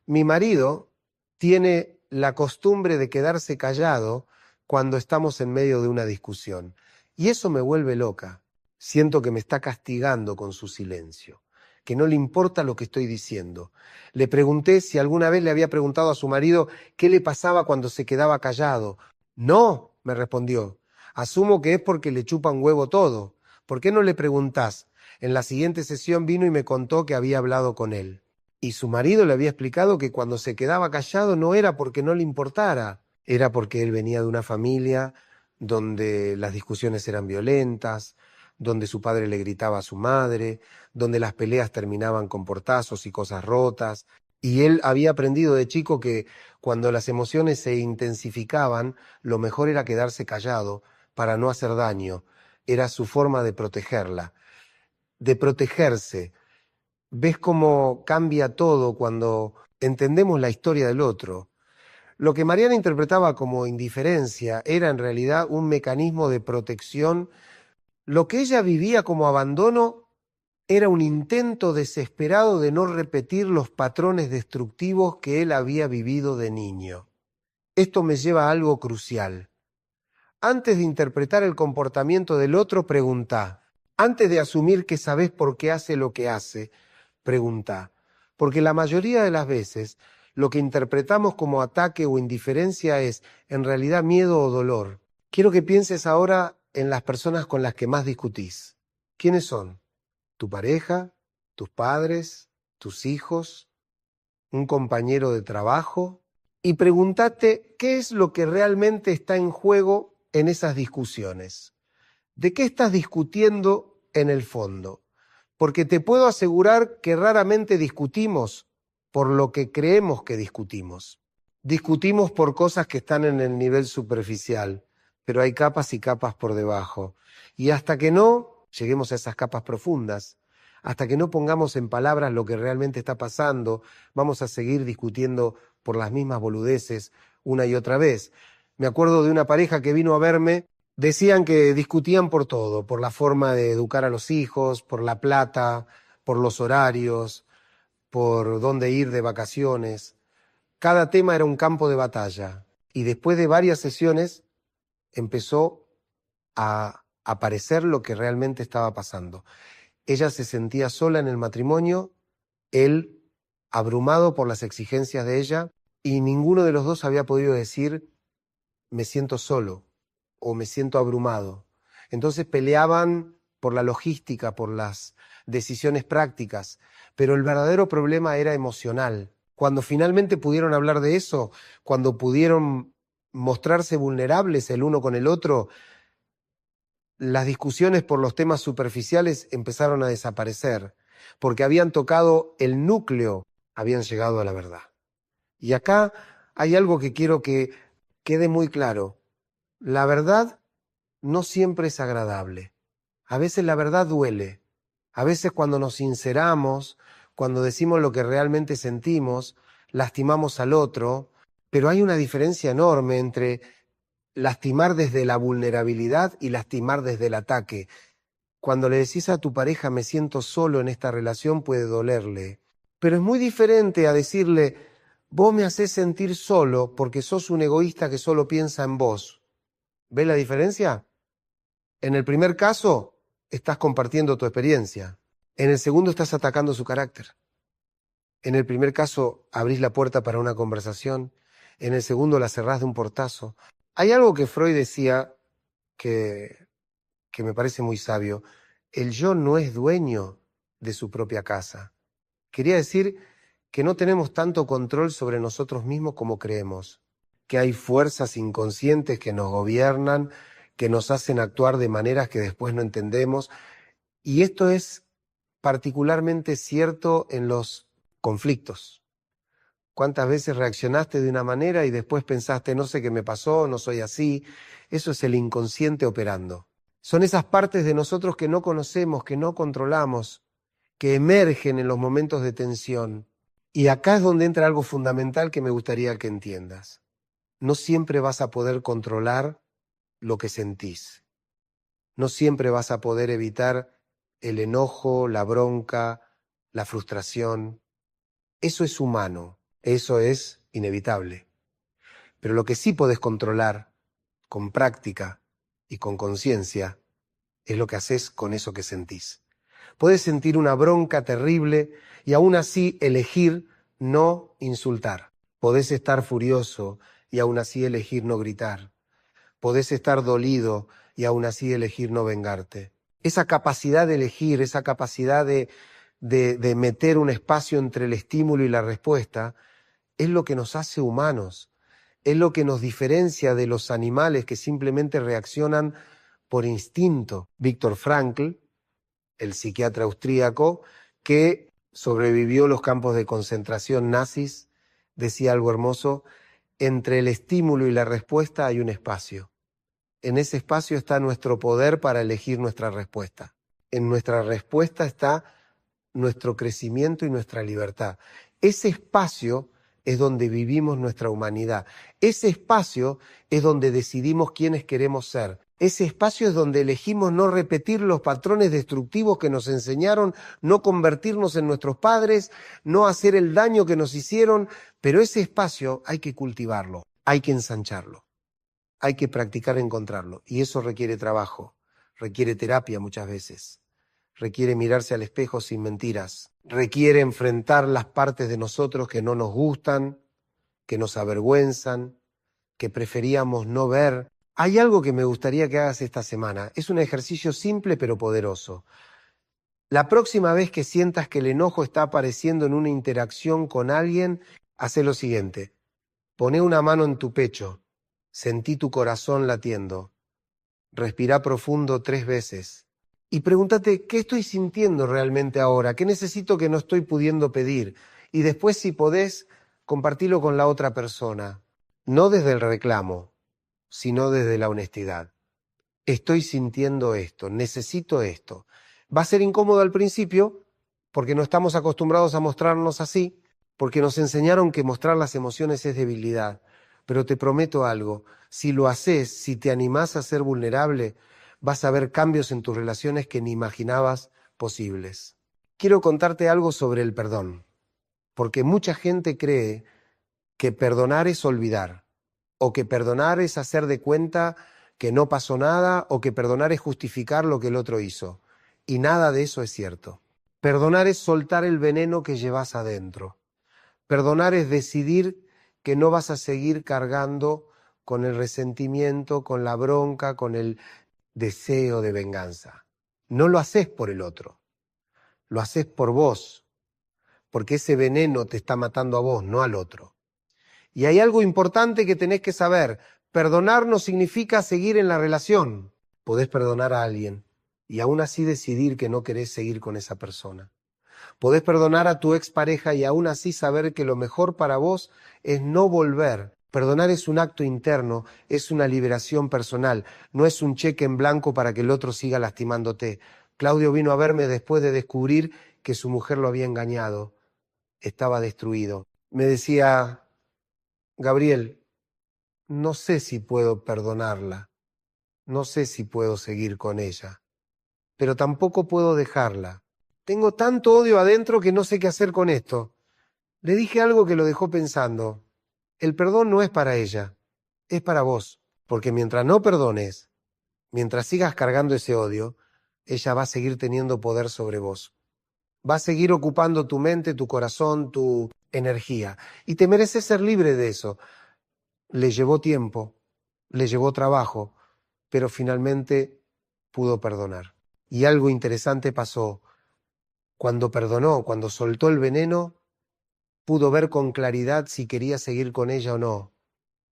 mi marido tiene la costumbre de quedarse callado cuando estamos en medio de una discusión. Y eso me vuelve loca. Siento que me está castigando con su silencio, que no le importa lo que estoy diciendo. Le pregunté si alguna vez le había preguntado a su marido qué le pasaba cuando se quedaba callado. No, me respondió. Asumo que es porque le chupa un huevo todo. ¿Por qué no le preguntás? En la siguiente sesión vino y me contó que había hablado con él. Y su marido le había explicado que cuando se quedaba callado no era porque no le importara, era porque él venía de una familia donde las discusiones eran violentas, donde su padre le gritaba a su madre, donde las peleas terminaban con portazos y cosas rotas. Y él había aprendido de chico que cuando las emociones se intensificaban, lo mejor era quedarse callado para no hacer daño. Era su forma de protegerla, de protegerse. ¿Ves cómo cambia todo cuando entendemos la historia del otro? Lo que Mariana interpretaba como indiferencia era en realidad un mecanismo de protección. Lo que ella vivía como abandono era un intento desesperado de no repetir los patrones destructivos que él había vivido de niño. Esto me lleva a algo crucial. Antes de interpretar el comportamiento del otro, preguntá. Antes de asumir que sabés por qué hace lo que hace, preguntá. Porque la mayoría de las veces lo que interpretamos como ataque o indiferencia es en realidad miedo o dolor. Quiero que pienses ahora en las personas con las que más discutís. ¿Quiénes son? ¿Tu pareja? ¿Tus padres? ¿Tus hijos? ¿Un compañero de trabajo? Y pregúntate qué es lo que realmente está en juego en esas discusiones. ¿De qué estás discutiendo en el fondo? Porque te puedo asegurar que raramente discutimos por lo que creemos que discutimos. Discutimos por cosas que están en el nivel superficial, pero hay capas y capas por debajo. Y hasta que no lleguemos a esas capas profundas, hasta que no pongamos en palabras lo que realmente está pasando, vamos a seguir discutiendo por las mismas boludeces una y otra vez. Me acuerdo de una pareja que vino a verme. Decían que discutían por todo, por la forma de educar a los hijos, por la plata, por los horarios, por dónde ir de vacaciones. Cada tema era un campo de batalla. Y después de varias sesiones empezó a aparecer lo que realmente estaba pasando. Ella se sentía sola en el matrimonio, él abrumado por las exigencias de ella, y ninguno de los dos había podido decir me siento solo o me siento abrumado. Entonces peleaban por la logística, por las decisiones prácticas, pero el verdadero problema era emocional. Cuando finalmente pudieron hablar de eso, cuando pudieron mostrarse vulnerables el uno con el otro, las discusiones por los temas superficiales empezaron a desaparecer, porque habían tocado el núcleo, habían llegado a la verdad. Y acá hay algo que quiero que quede muy claro. La verdad no siempre es agradable. A veces la verdad duele. A veces cuando nos sinceramos, cuando decimos lo que realmente sentimos, lastimamos al otro, pero hay una diferencia enorme entre lastimar desde la vulnerabilidad y lastimar desde el ataque. Cuando le decís a tu pareja me siento solo en esta relación puede dolerle, pero es muy diferente a decirle vos me hacés sentir solo porque sos un egoísta que solo piensa en vos. ¿Ves la diferencia? En el primer caso estás compartiendo tu experiencia, en el segundo estás atacando su carácter. En el primer caso abrís la puerta para una conversación, en el segundo la cerrás de un portazo. Hay algo que Freud decía que me parece muy sabio. El yo no es dueño de su propia casa. Quería decir que no tenemos tanto control sobre nosotros mismos como creemos, que hay fuerzas inconscientes que nos gobiernan, que nos hacen actuar de maneras que después no entendemos, y esto es particularmente cierto en los conflictos. ¿Cuántas veces reaccionaste de una manera y después pensaste, no sé qué me pasó, no soy así? Eso es el inconsciente operando. Son esas partes de nosotros que no conocemos, que no controlamos, que emergen en los momentos de tensión. Y acá es donde entra algo fundamental que me gustaría que entiendas. No siempre vas a poder controlar lo que sentís. No siempre vas a poder evitar el enojo, la bronca, la frustración. Eso es humano, eso es inevitable. Pero lo que sí podés controlar con práctica y con conciencia es lo que haces con eso que sentís. Podés sentir una bronca terrible y aún así elegir no insultar. Podés estar furioso y aún así elegir no gritar. Podés estar dolido y aún así elegir no vengarte. Esa capacidad de elegir, esa capacidad de meter un espacio entre el estímulo y la respuesta, es lo que nos hace humanos, es lo que nos diferencia de los animales que simplemente reaccionan por instinto. Viktor Frankl, el psiquiatra austríaco, que sobrevivió los campos de concentración nazis, decía algo hermoso: entre el estímulo y la respuesta hay un espacio. En ese espacio está nuestro poder para elegir nuestra respuesta. En nuestra respuesta está nuestro crecimiento y nuestra libertad. Ese espacio es donde vivimos nuestra humanidad. Ese espacio es donde decidimos quiénes queremos ser. Ese espacio es donde elegimos no repetir los patrones destructivos que nos enseñaron, no convertirnos en nuestros padres, no hacer el daño que nos hicieron, pero ese espacio hay que cultivarlo, hay que ensancharlo, hay que practicar encontrarlo. Y eso requiere trabajo, requiere terapia muchas veces. Requiere mirarse al espejo sin mentiras. Requiere enfrentar las partes de nosotros que no nos gustan, que nos avergüenzan, que preferíamos no ver. Hay algo que me gustaría que hagas esta semana. Es un ejercicio simple pero poderoso. La próxima vez que sientas que el enojo está apareciendo en una interacción con alguien, haz lo siguiente. Poné una mano en tu pecho. Sentí tu corazón latiendo. Respirá profundo 3 veces. Y pregúntate, ¿qué estoy sintiendo realmente ahora? ¿Qué necesito que no estoy pudiendo pedir? Y después, si podés, compartilo con la otra persona. No desde el reclamo, sino desde la honestidad. Estoy sintiendo esto, necesito esto. Va a ser incómodo al principio, porque no estamos acostumbrados a mostrarnos así, porque nos enseñaron que mostrar las emociones es debilidad. Pero te prometo algo, si lo haces, si te animás a ser vulnerable, vas a ver cambios en tus relaciones que ni imaginabas posibles. Quiero contarte algo sobre el perdón, porque mucha gente cree que perdonar es olvidar, o que perdonar es hacer de cuenta que no pasó nada, o que perdonar es justificar lo que el otro hizo. Y nada de eso es cierto. Perdonar es soltar el veneno que llevas adentro. Perdonar es decidir que no vas a seguir cargando con el resentimiento, con la bronca, con el deseo de venganza. No lo haces por el otro, lo haces por vos, porque ese veneno te está matando a vos, no al otro. Y hay algo importante que tenés que saber. Perdonar no significa seguir en la relación. Podés perdonar a alguien y aún así decidir que no querés seguir con esa persona. Podés perdonar a tu expareja y aún así saber que lo mejor para vos es no volver. Perdonar es un acto interno, es una liberación personal, no es un cheque en blanco para que el otro siga lastimándote. Claudio vino a verme después de descubrir que su mujer lo había engañado. Estaba destruido. Me decía, Gabriel, no sé si puedo perdonarla, no sé si puedo seguir con ella, pero tampoco puedo dejarla. Tengo tanto odio adentro que no sé qué hacer con esto. Le dije algo que lo dejó pensando. El perdón no es para ella, es para vos, porque mientras no perdones, mientras sigas cargando ese odio, ella va a seguir teniendo poder sobre vos. Va a seguir ocupando tu mente, tu corazón, tu energía. Y te mereces ser libre de eso. Le llevó tiempo, le llevó trabajo, pero finalmente pudo perdonar. Y algo interesante pasó. Cuando perdonó, cuando soltó el veneno, pudo ver con claridad si quería seguir con ella o no,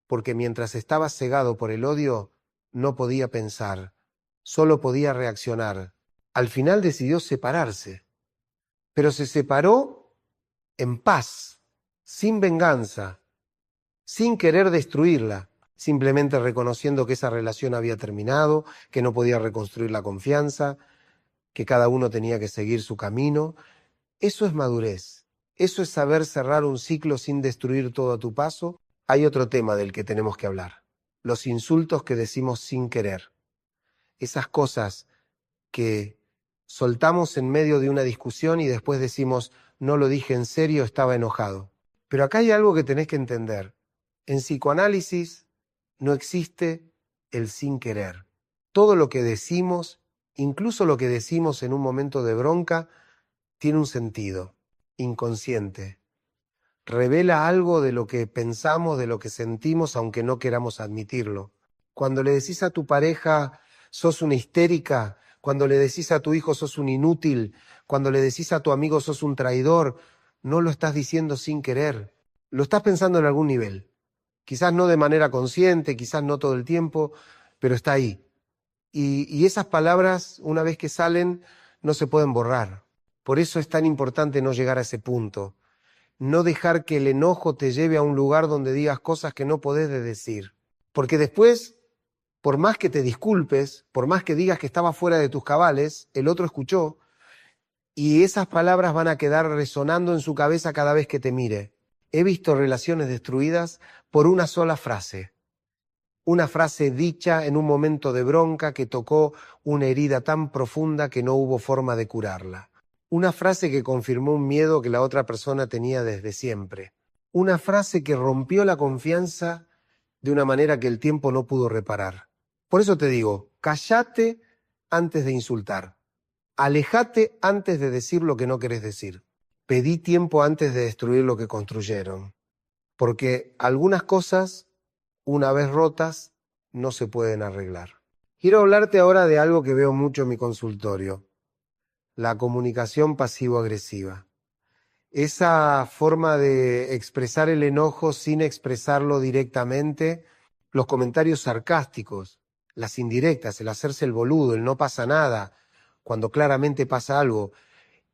porque mientras estaba cegado por el odio, no podía pensar, solo podía reaccionar. Al final decidió separarse, pero se separó en paz, sin venganza, sin querer destruirla, simplemente reconociendo que esa relación había terminado, que no podía reconstruir la confianza, que cada uno tenía que seguir su camino. Eso es madurez, eso es saber cerrar un ciclo sin destruir todo a tu paso. Hay otro tema del que tenemos que hablar, los insultos que decimos sin querer, esas cosas que soltamos en medio de una discusión y después decimos, no lo dije en serio, estaba enojado. Pero acá hay algo que tenés que entender. En psicoanálisis no existe el sin querer. Todo lo que decimos, incluso lo que decimos en un momento de bronca, tiene un sentido inconsciente. Revela algo de lo que pensamos, de lo que sentimos, aunque no queramos admitirlo. Cuando le decís a tu pareja, sos una histérica, cuando le decís a tu hijo, sos un inútil, cuando le decís a tu amigo, sos un traidor, no lo estás diciendo sin querer. Lo estás pensando en algún nivel. Quizás no de manera consciente, quizás no todo el tiempo, pero está ahí. Y esas palabras, una vez que salen, no se pueden borrar. Por eso es tan importante no llegar a ese punto. No dejar que el enojo te lleve a un lugar donde digas cosas que no podés decir. Porque después, por más que te disculpes, por más que digas que estaba fuera de tus cabales, el otro escuchó y esas palabras van a quedar resonando en su cabeza cada vez que te mire. He visto relaciones destruidas por una sola frase. Una frase dicha en un momento de bronca que tocó una herida tan profunda que no hubo forma de curarla. Una frase que confirmó un miedo que la otra persona tenía desde siempre. Una frase que rompió la confianza de una manera que el tiempo no pudo reparar. Por eso te digo, cállate antes de insultar. Alejate antes de decir lo que no querés decir. Pedí tiempo antes de destruir lo que construyeron. Porque algunas cosas, una vez rotas, no se pueden arreglar. Quiero hablarte ahora de algo que veo mucho en mi consultorio. La comunicación pasivo-agresiva. Esa forma de expresar el enojo sin expresarlo directamente, los comentarios sarcásticos, las indirectas, el hacerse el boludo, el no pasa nada, cuando claramente pasa algo.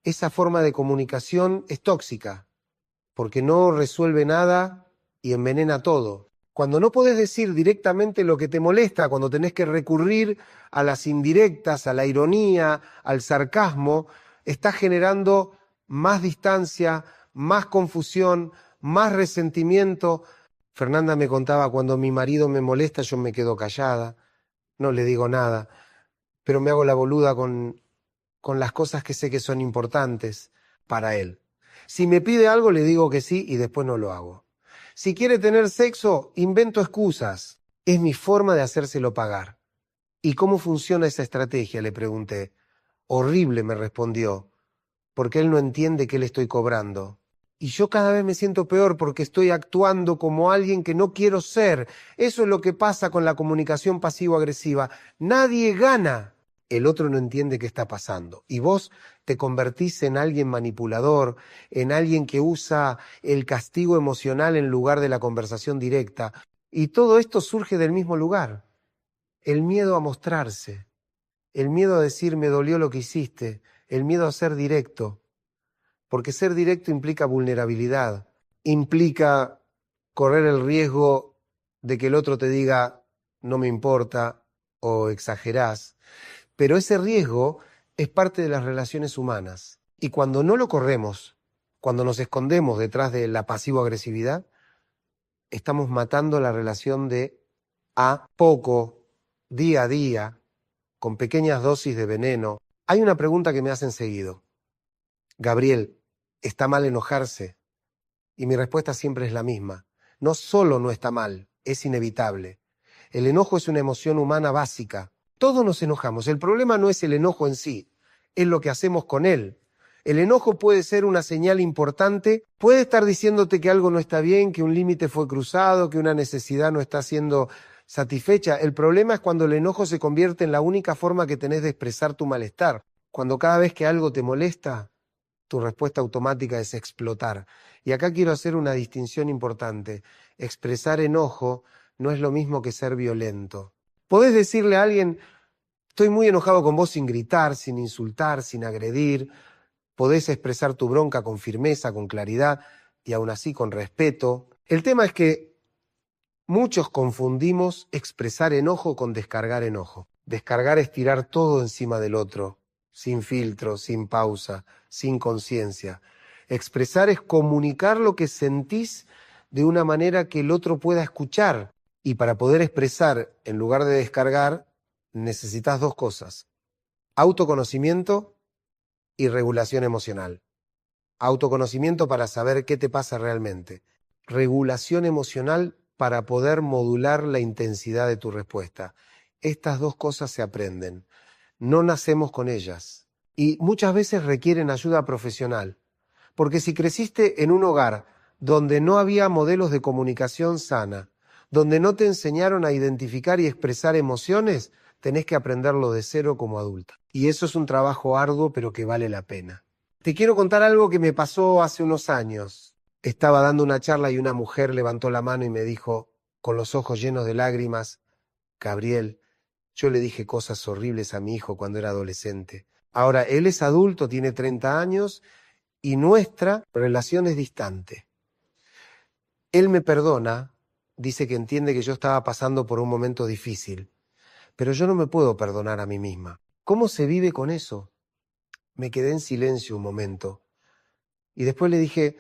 Esa forma de comunicación es tóxica, porque no resuelve nada y envenena todo. Cuando no podés decir directamente lo que te molesta, cuando tenés que recurrir a las indirectas, a la ironía, al sarcasmo, estás generando más distancia, más confusión, más resentimiento. Fernanda me contaba, cuando mi marido me molesta, yo me quedo callada, no le digo nada, pero me hago la boluda con las cosas que sé que son importantes para él. Si me pide algo, le digo que sí y después no lo hago. Si quiere tener sexo, invento excusas. Es mi forma de hacérselo pagar. ¿Y cómo funciona esa estrategia?, le pregunté. Horrible, me respondió, porque él no entiende qué le estoy cobrando. Y yo cada vez me siento peor porque estoy actuando como alguien que no quiero ser. Eso es lo que pasa con la comunicación pasivo-agresiva. Nadie gana. El otro no entiende qué está pasando. Y vos te convertís en alguien manipulador, en alguien que usa el castigo emocional en lugar de la conversación directa. Y todo esto surge del mismo lugar. El miedo a mostrarse, el miedo a decir me dolió lo que hiciste, el miedo a ser directo. Porque ser directo implica vulnerabilidad, implica correr el riesgo de que el otro te diga no me importa o exagerás. Pero ese riesgo es parte de las relaciones humanas. Y cuando no lo corremos, cuando nos escondemos detrás de la pasivo-agresividad, estamos matando la relación de a poco, día a día, con pequeñas dosis de veneno. Hay una pregunta que me hacen seguido. Gabriel, ¿está mal enojarse? Y mi respuesta siempre es la misma. No solo no está mal, es inevitable. El enojo es una emoción humana básica. Todos nos enojamos. El problema no es el enojo en sí, es lo que hacemos con él. El enojo puede ser una señal importante, puede estar diciéndote que algo no está bien, que un límite fue cruzado, que una necesidad no está siendo satisfecha. El problema es cuando el enojo se convierte en la única forma que tenés de expresar tu malestar. Cuando cada vez que algo te molesta, tu respuesta automática es explotar. Y acá quiero hacer una distinción importante. Expresar enojo no es lo mismo que ser violento. Podés decirle a alguien, estoy muy enojado con vos sin gritar, sin insultar, sin agredir. Podés expresar tu bronca con firmeza, con claridad y aún así con respeto. El tema es que muchos confundimos expresar enojo con descargar enojo. Descargar es tirar todo encima del otro, sin filtro, sin pausa, sin conciencia. Expresar es comunicar lo que sentís de una manera que el otro pueda escuchar. Y para poder expresar, en lugar de descargar, necesitas dos cosas: autoconocimiento y regulación emocional. Autoconocimiento para saber qué te pasa realmente. Regulación emocional para poder modular la intensidad de tu respuesta. Estas dos cosas se aprenden. No nacemos con ellas. Y muchas veces requieren ayuda profesional. Porque si creciste en un hogar donde no había modelos de comunicación sana, donde no te enseñaron a identificar y expresar emociones, tenés que aprenderlo de cero como adulta. Y eso es un trabajo arduo, pero que vale la pena. Te quiero contar algo que me pasó hace unos años. Estaba dando una charla y una mujer levantó la mano y me dijo, con los ojos llenos de lágrimas, Gabriel, yo le dije cosas horribles a mi hijo cuando era adolescente. Ahora, él es adulto, tiene 30 años y nuestra relación es distante. Él me perdona, dice que entiende que yo estaba pasando por un momento difícil, pero yo no me puedo perdonar a mí misma. ¿Cómo se vive con eso? Me quedé en silencio un momento y después le dije,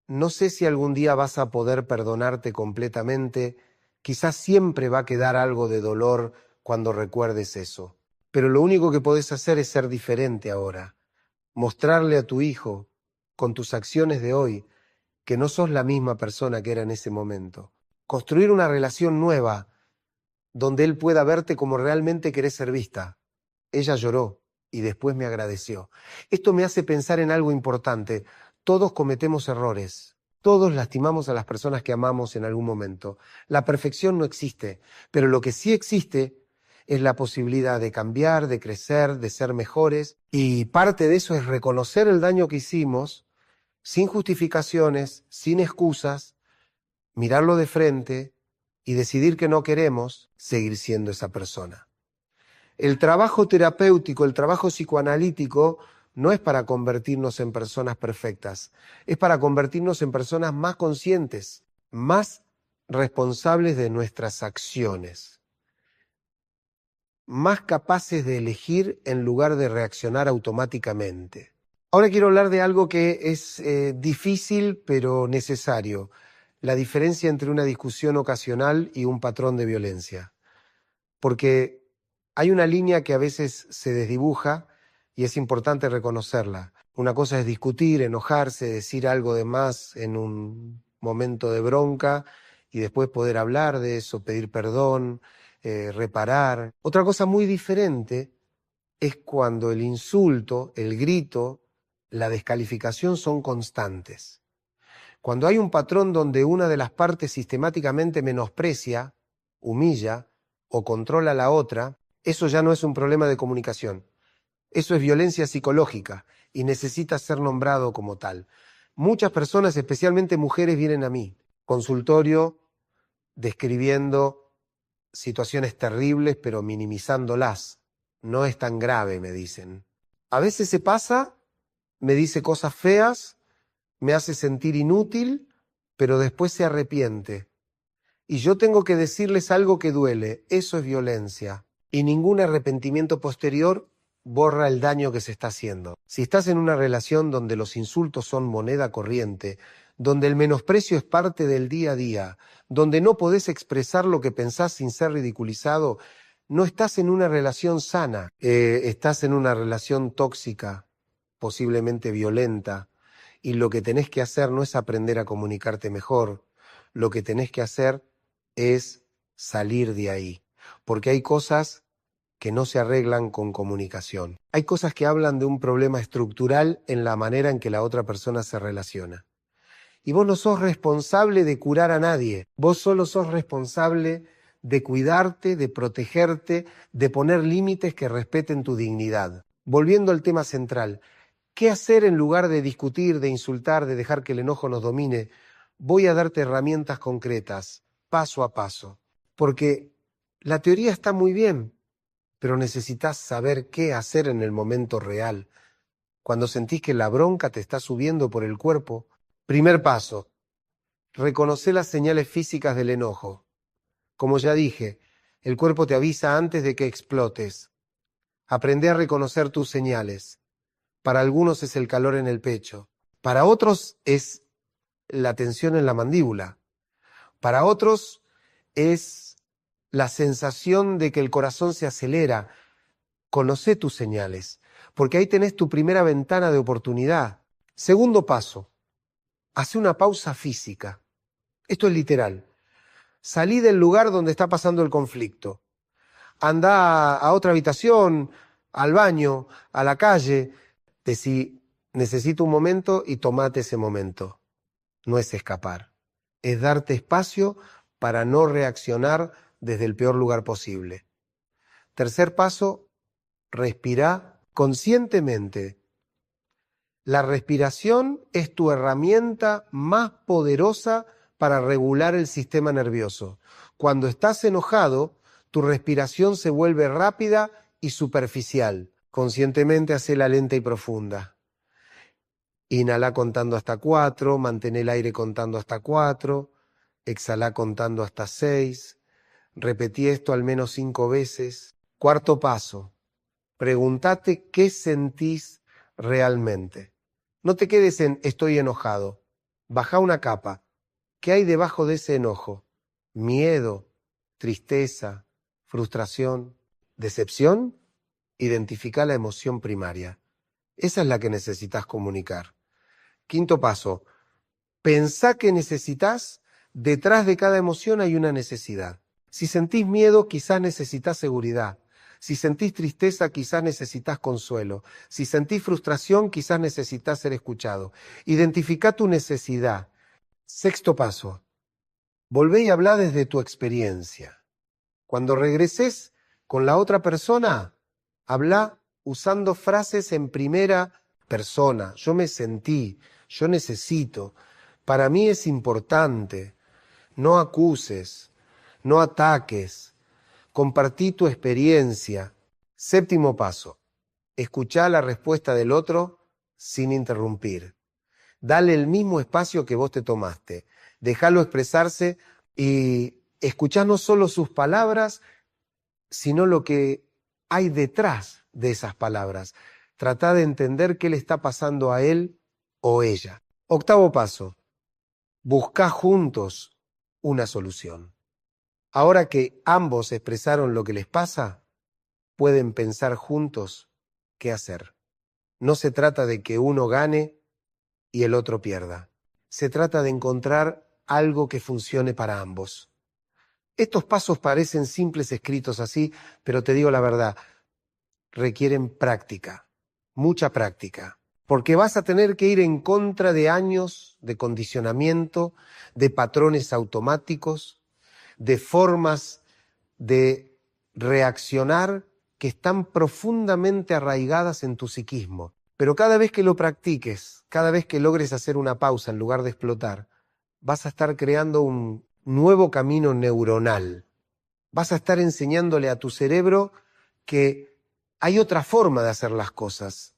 no sé si algún día vas a poder perdonarte completamente, quizás siempre va a quedar algo de dolor cuando recuerdes eso, pero lo único que podés hacer es ser diferente ahora, mostrarle a tu hijo, con tus acciones de hoy, que no sos la misma persona que era en ese momento. Construir una relación nueva, donde él pueda verte como realmente querés ser vista. Ella lloró y después me agradeció. Esto me hace pensar en algo importante. Todos cometemos errores. Todos lastimamos a las personas que amamos en algún momento. La perfección no existe, pero lo que sí existe es la posibilidad de cambiar, de crecer, de ser mejores. Y parte de eso es reconocer el daño que hicimos, sin justificaciones, sin excusas, mirarlo de frente y decidir que no queremos seguir siendo esa persona. El trabajo terapéutico, el trabajo psicoanalítico, no es para convertirnos en personas perfectas, es para convertirnos en personas más conscientes, más responsables de nuestras acciones, más capaces de elegir en lugar de reaccionar automáticamente. Ahora quiero hablar de algo que es difícil pero necesario, la diferencia entre una discusión ocasional y un patrón de violencia. Porque hay una línea que a veces se desdibuja y es importante reconocerla. Una cosa es discutir, enojarse, decir algo de más en un momento de bronca y después poder hablar de eso, pedir perdón, reparar. Otra cosa muy diferente es cuando el insulto, el grito, la descalificación son constantes. Cuando hay un patrón donde una de las partes sistemáticamente menosprecia, humilla o controla a la otra, eso ya no es un problema de comunicación. Eso es violencia psicológica y necesita ser nombrado como tal. Muchas personas, especialmente mujeres, vienen a mí, consultorio, describiendo situaciones terribles, pero minimizándolas. No es tan grave, me dicen. A veces se pasa, me dice cosas feas, me hace sentir inútil, pero después se arrepiente. Y yo tengo que decirles algo que duele, eso es violencia. Y ningún arrepentimiento posterior borra el daño que se está haciendo. Si estás en una relación donde los insultos son moneda corriente, donde el menosprecio es parte del día a día, donde no podés expresar lo que pensás sin ser ridiculizado, no estás en una relación sana, estás en una relación tóxica, posiblemente violenta, y lo que tenés que hacer no es aprender a comunicarte mejor, lo que tenés que hacer es salir de ahí, porque hay cosas que no se arreglan con comunicación. Hay cosas que hablan de un problema estructural en la manera en que la otra persona se relaciona. Y vos no sos responsable de curar a nadie, vos solo sos responsable de cuidarte, de protegerte, de poner límites que respeten tu dignidad. Volviendo al tema central, ¿qué hacer en lugar de discutir, de insultar, de dejar que el enojo nos domine? Voy a darte herramientas concretas, paso a paso, porque la teoría está muy bien, pero necesitas saber qué hacer en el momento real. Cuando sentís que la bronca te está subiendo por el cuerpo, primer paso, reconocer las señales físicas del enojo. Como ya dije, el cuerpo te avisa antes de que explotes. Aprende a reconocer tus señales. Para algunos es el calor en el pecho. Para otros es la tensión en la mandíbula. Para otros es la sensación de que el corazón se acelera. Conocé tus señales, porque ahí tenés tu primera ventana de oportunidad. Segundo paso, hace una pausa física. Esto es literal. Salí del lugar donde está pasando el conflicto. Andá a otra habitación, al baño, a la calle. Decí, necesito un momento y tomate ese momento. No es escapar, es darte espacio para no reaccionar desde el peor lugar posible. Tercer paso, respirá conscientemente. La respiración es tu herramienta más poderosa para regular el sistema nervioso. Cuando estás enojado, tu respiración se vuelve rápida y superficial. Conscientemente hacela lenta y profunda. Inhala contando hasta 4, mantén el aire contando hasta 4, exhala contando hasta 6. Repetí esto al menos 5 veces. Cuarto paso, pregúntate qué sentís realmente. No te quedes en estoy enojado. Baja una capa. ¿Qué hay debajo de ese enojo? Miedo, tristeza, frustración, decepción. Identifica la emoción primaria. Esa es la que necesitas comunicar. Quinto paso, pensá que necesitas, detrás de cada emoción hay una necesidad. Si sentís miedo, quizás necesitas seguridad. Si sentís tristeza, quizás necesitas consuelo. Si sentís frustración, quizás necesitas ser escuchado. Identifica tu necesidad. Sexto paso, volvé y hablá desde tu experiencia. Cuando regreses con la otra persona, habla usando frases en primera persona. Yo me sentí, yo necesito, para mí es importante. No acuses, no ataques, compartí tu experiencia. Séptimo paso, escuchá la respuesta del otro sin interrumpir. Dale el mismo espacio que vos te tomaste. Déjalo expresarse y escuchá no solo sus palabras, sino lo que hay detrás de esas palabras. Tratá de entender qué le está pasando a él o ella. Octavo paso, buscá juntos una solución. Ahora que ambos expresaron lo que les pasa, pueden pensar juntos qué hacer. No se trata de que uno gane y el otro pierda. Se trata de encontrar algo que funcione para ambos. Estos pasos parecen simples escritos así, pero te digo la verdad, requieren práctica, mucha práctica, porque vas a tener que ir en contra de años de condicionamiento, de patrones automáticos, de formas de reaccionar que están profundamente arraigadas en tu psiquismo. Pero cada vez que lo practiques, cada vez que logres hacer una pausa en lugar de explotar, vas a estar creando un nuevo camino neuronal. Vas a estar enseñándole a tu cerebro que hay otra forma de hacer las cosas.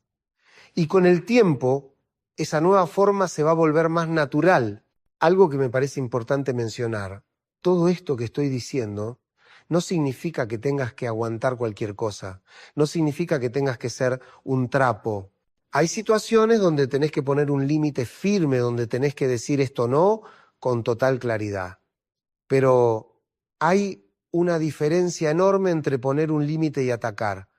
Y con el tiempo, esa nueva forma se va a volver más natural. Algo que me parece importante mencionar. Todo esto que estoy diciendo no significa que tengas que aguantar cualquier cosa. No significa que tengas que ser un trapo. Hay situaciones donde tenés que poner un límite firme, donde tenés que decir esto no con total claridad. Pero hay una diferencia enorme entre poner un límite y atacar.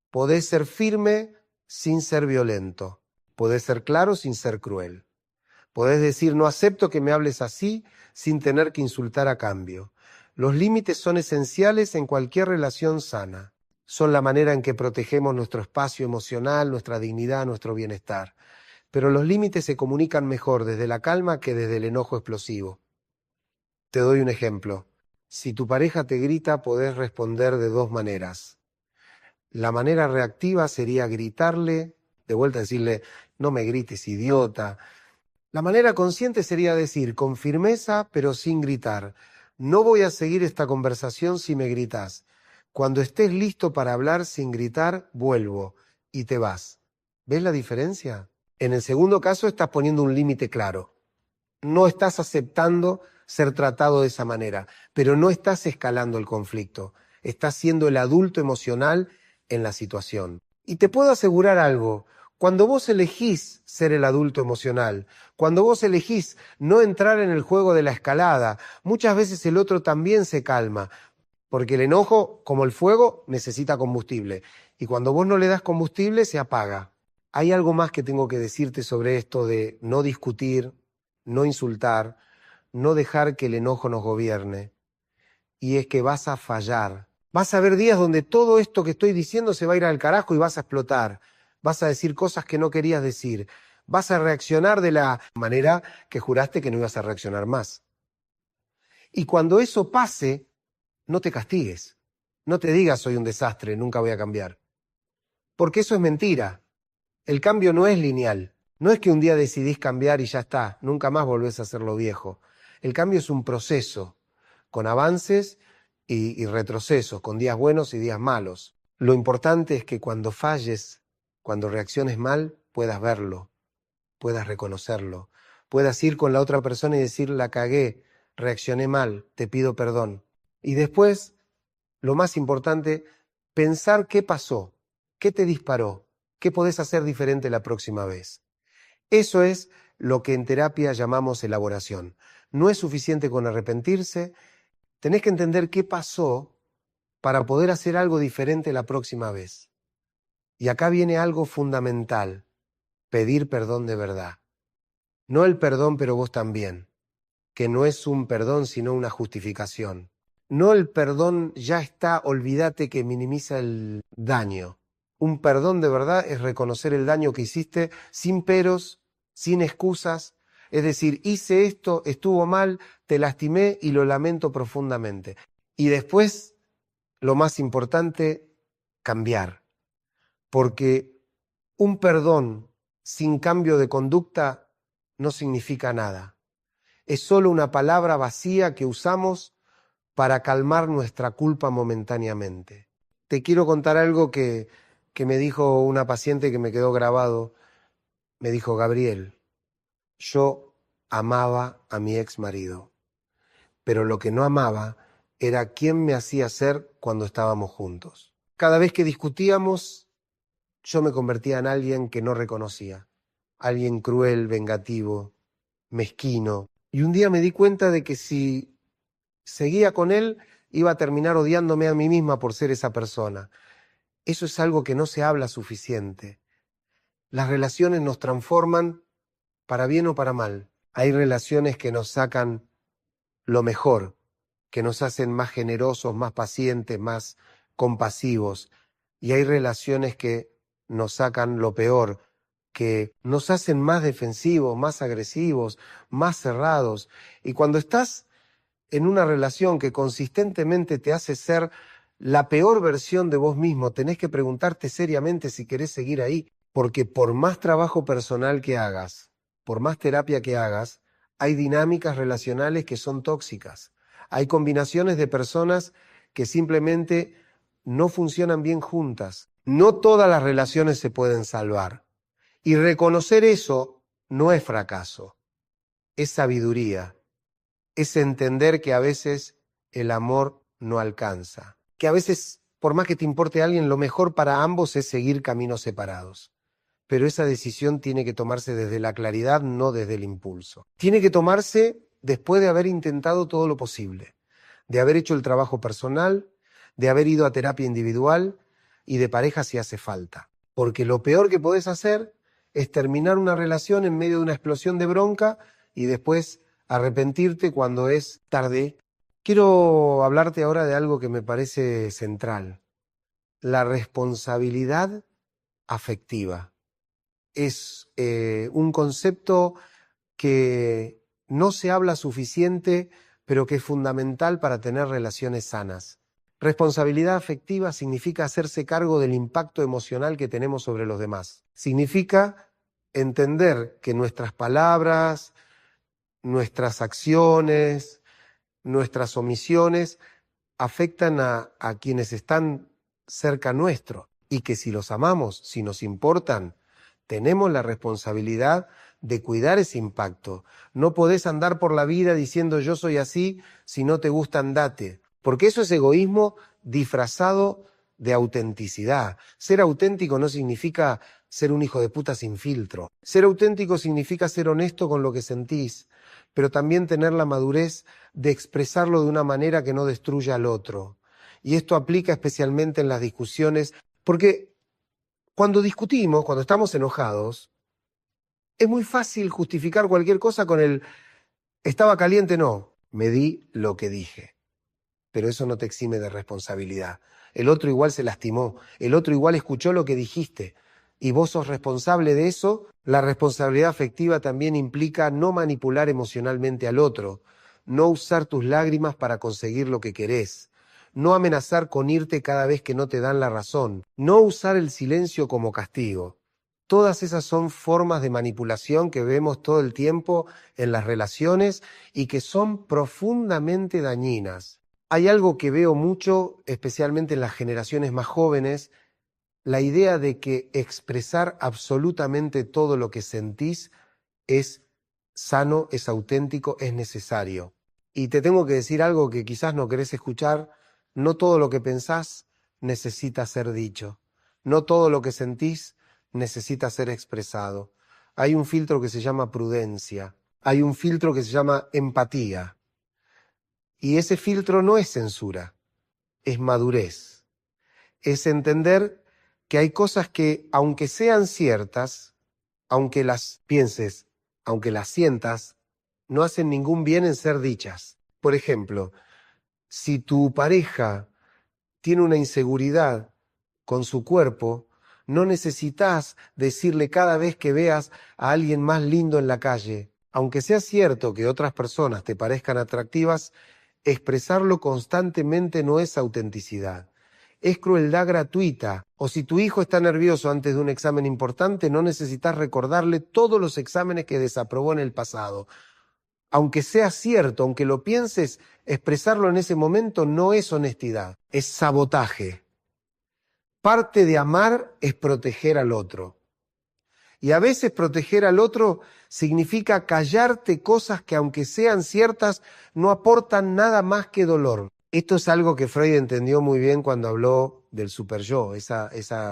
Podés ser firme sin ser violento. Podés ser claro sin ser cruel. Podés decir no acepto que me hables así sin tener que insultar a cambio. Los límites son esenciales en cualquier relación sana. Son la manera en que protegemos nuestro espacio emocional, nuestra dignidad, nuestro bienestar. Pero los límites se comunican mejor desde la calma que desde el enojo explosivo. Te doy un ejemplo. Si tu pareja te grita, podés responder de dos maneras. La manera reactiva sería gritarle, de vuelta decirle, no me grites, idiota. La manera consciente sería decir, con firmeza, pero sin gritar, no voy a seguir esta conversación si me gritas. Cuando estés listo para hablar sin gritar, vuelvo y te vas. ¿Ves la diferencia? En el segundo caso estás poniendo un límite claro. No estás aceptando ser tratado de esa manera, pero no estás escalando el conflicto. Estás siendo el adulto emocional en la situación. Y te puedo asegurar algo, cuando vos elegís ser el adulto emocional, cuando vos elegís no entrar en el juego de la escalada, muchas veces el otro también se calma, porque el enojo, como el fuego, necesita combustible. Y cuando vos no le das combustible, se apaga. Hay algo más que tengo que decirte sobre esto de no discutir, no insultar, no dejar que el enojo nos gobierne. Y es que vas a fallar. Vas a haber días donde todo esto que estoy diciendo se va a ir al carajo y vas a explotar. Vas a decir cosas que no querías decir. Vas a reaccionar de la manera que juraste que no ibas a reaccionar más. Y cuando eso pase, no te castigues. No te digas soy un desastre, nunca voy a cambiar. Porque eso es mentira. El cambio no es lineal. No es que un día decidís cambiar y ya está, nunca más volvés a hacerlo viejo. El cambio es un proceso, con avances y retrocesos, con días buenos y días malos. Lo importante es que cuando falles, cuando reacciones mal, puedas verlo, puedas reconocerlo, puedas ir con la otra persona y decir, la cagué, reaccioné mal, te pido perdón. Y después, lo más importante, pensar qué pasó, qué te disparó, qué podés hacer diferente la próxima vez. Eso es lo que en terapia llamamos elaboración. No es suficiente con arrepentirse, tenés que entender qué pasó para poder hacer algo diferente la próxima vez. Y acá viene algo fundamental, pedir perdón de verdad. No el perdón, pero vos también, que no es un perdón sino una justificación. No el perdón ya está, olvídate que minimiza el daño. Un perdón de verdad es reconocer el daño que hiciste sin peros, sin excusas. Es decir, hice esto, estuvo mal, te lastimé y lo lamento profundamente. Y después, lo más importante, cambiar. Porque un perdón sin cambio de conducta no significa nada. Es solo una palabra vacía que usamos para calmar nuestra culpa momentáneamente. Te quiero contar algo que me dijo una paciente que me quedó grabado. Me dijo, Gabriel, yo amaba a mi ex marido, pero lo que no amaba era quién me hacía ser cuando estábamos juntos. Cada vez que discutíamos, yo me convertía en alguien que no reconocía, alguien cruel, vengativo, mezquino. Y un día me di cuenta de que si seguía con él, iba a terminar odiándome a mí misma por ser esa persona. Eso es algo que no se habla suficiente. Las relaciones nos transforman para bien o para mal. Hay relaciones que nos sacan lo mejor, que nos hacen más generosos, más pacientes, más compasivos. Y hay relaciones que nos sacan lo peor, que nos hacen más defensivos, más agresivos, más cerrados. Y cuando estás en una relación que consistentemente te hace ser la peor versión de vos mismo, tenés que preguntarte seriamente si querés seguir ahí, porque por más trabajo personal que hagas, por más terapia que hagas, hay dinámicas relacionales que son tóxicas. Hay combinaciones de personas que simplemente no funcionan bien juntas. No todas las relaciones se pueden salvar. Y reconocer eso no es fracaso, es sabiduría. Es entender que a veces el amor no alcanza, que a veces, por más que te importe a alguien, lo mejor para ambos es seguir caminos separados. Pero esa decisión tiene que tomarse desde la claridad, no desde el impulso. Tiene que tomarse después de haber intentado todo lo posible, de haber hecho el trabajo personal, de haber ido a terapia individual y de pareja si hace falta. Porque lo peor que podés hacer es terminar una relación en medio de una explosión de bronca y después arrepentirte cuando es tarde. Quiero hablarte ahora de algo que me parece central, la responsabilidad afectiva. Es un concepto que no se habla suficiente, pero que es fundamental para tener relaciones sanas. Responsabilidad afectiva significa hacerse cargo del impacto emocional que tenemos sobre los demás. Significa entender que nuestras palabras, nuestras acciones, nuestras omisiones afectan a quienes están cerca nuestro y que si los amamos, si nos importan, tenemos la responsabilidad de cuidar ese impacto. No podés andar por la vida diciendo yo soy así, si no te gusta andate, porque eso es egoísmo disfrazado de autenticidad. Ser auténtico no significa ser un hijo de puta sin filtro. Ser auténtico significa ser honesto con lo que sentís, pero también tener la madurez de expresarlo de una manera que no destruya al otro. Y esto aplica especialmente en las discusiones, porque cuando discutimos, cuando estamos enojados, es muy fácil justificar cualquier cosa con el estaba caliente, no, me di lo que dije. Pero eso no te exime de responsabilidad. El otro igual se lastimó, el otro igual escuchó lo que dijiste, y vos sos responsable de eso. La responsabilidad afectiva también implica no manipular emocionalmente al otro, no usar tus lágrimas para conseguir lo que querés, no amenazar con irte cada vez que no te dan la razón, no usar el silencio como castigo. Todas esas son formas de manipulación que vemos todo el tiempo en las relaciones y que son profundamente dañinas. Hay algo que veo mucho, especialmente en las generaciones más jóvenes, la idea de que expresar absolutamente todo lo que sentís es sano, es auténtico, es necesario. Y te tengo que decir algo que quizás no querés escuchar: no todo lo que pensás necesita ser dicho, no todo lo que sentís necesita ser expresado. Hay un filtro que se llama prudencia, hay un filtro que se llama empatía, y ese filtro no es censura, es madurez, es entender que hay cosas que, aunque sean ciertas, aunque las pienses, aunque las sientas, no hacen ningún bien en ser dichas. Por ejemplo, si tu pareja tiene una inseguridad con su cuerpo, no necesitas decirle cada vez que veas a alguien más lindo en la calle. Aunque sea cierto que otras personas te parezcan atractivas, expresarlo constantemente no es autenticidad. Es crueldad gratuita. O si tu hijo está nervioso antes de un examen importante, no necesitas recordarle todos los exámenes que desaprobó en el pasado. Aunque sea cierto, aunque lo pienses, expresarlo en ese momento no es honestidad, es sabotaje. Parte de amar es proteger al otro. Y a veces proteger al otro significa callarte cosas que, aunque sean ciertas, no aportan nada más que dolor. Esto es algo que Freud entendió muy bien cuando habló del superyo, esa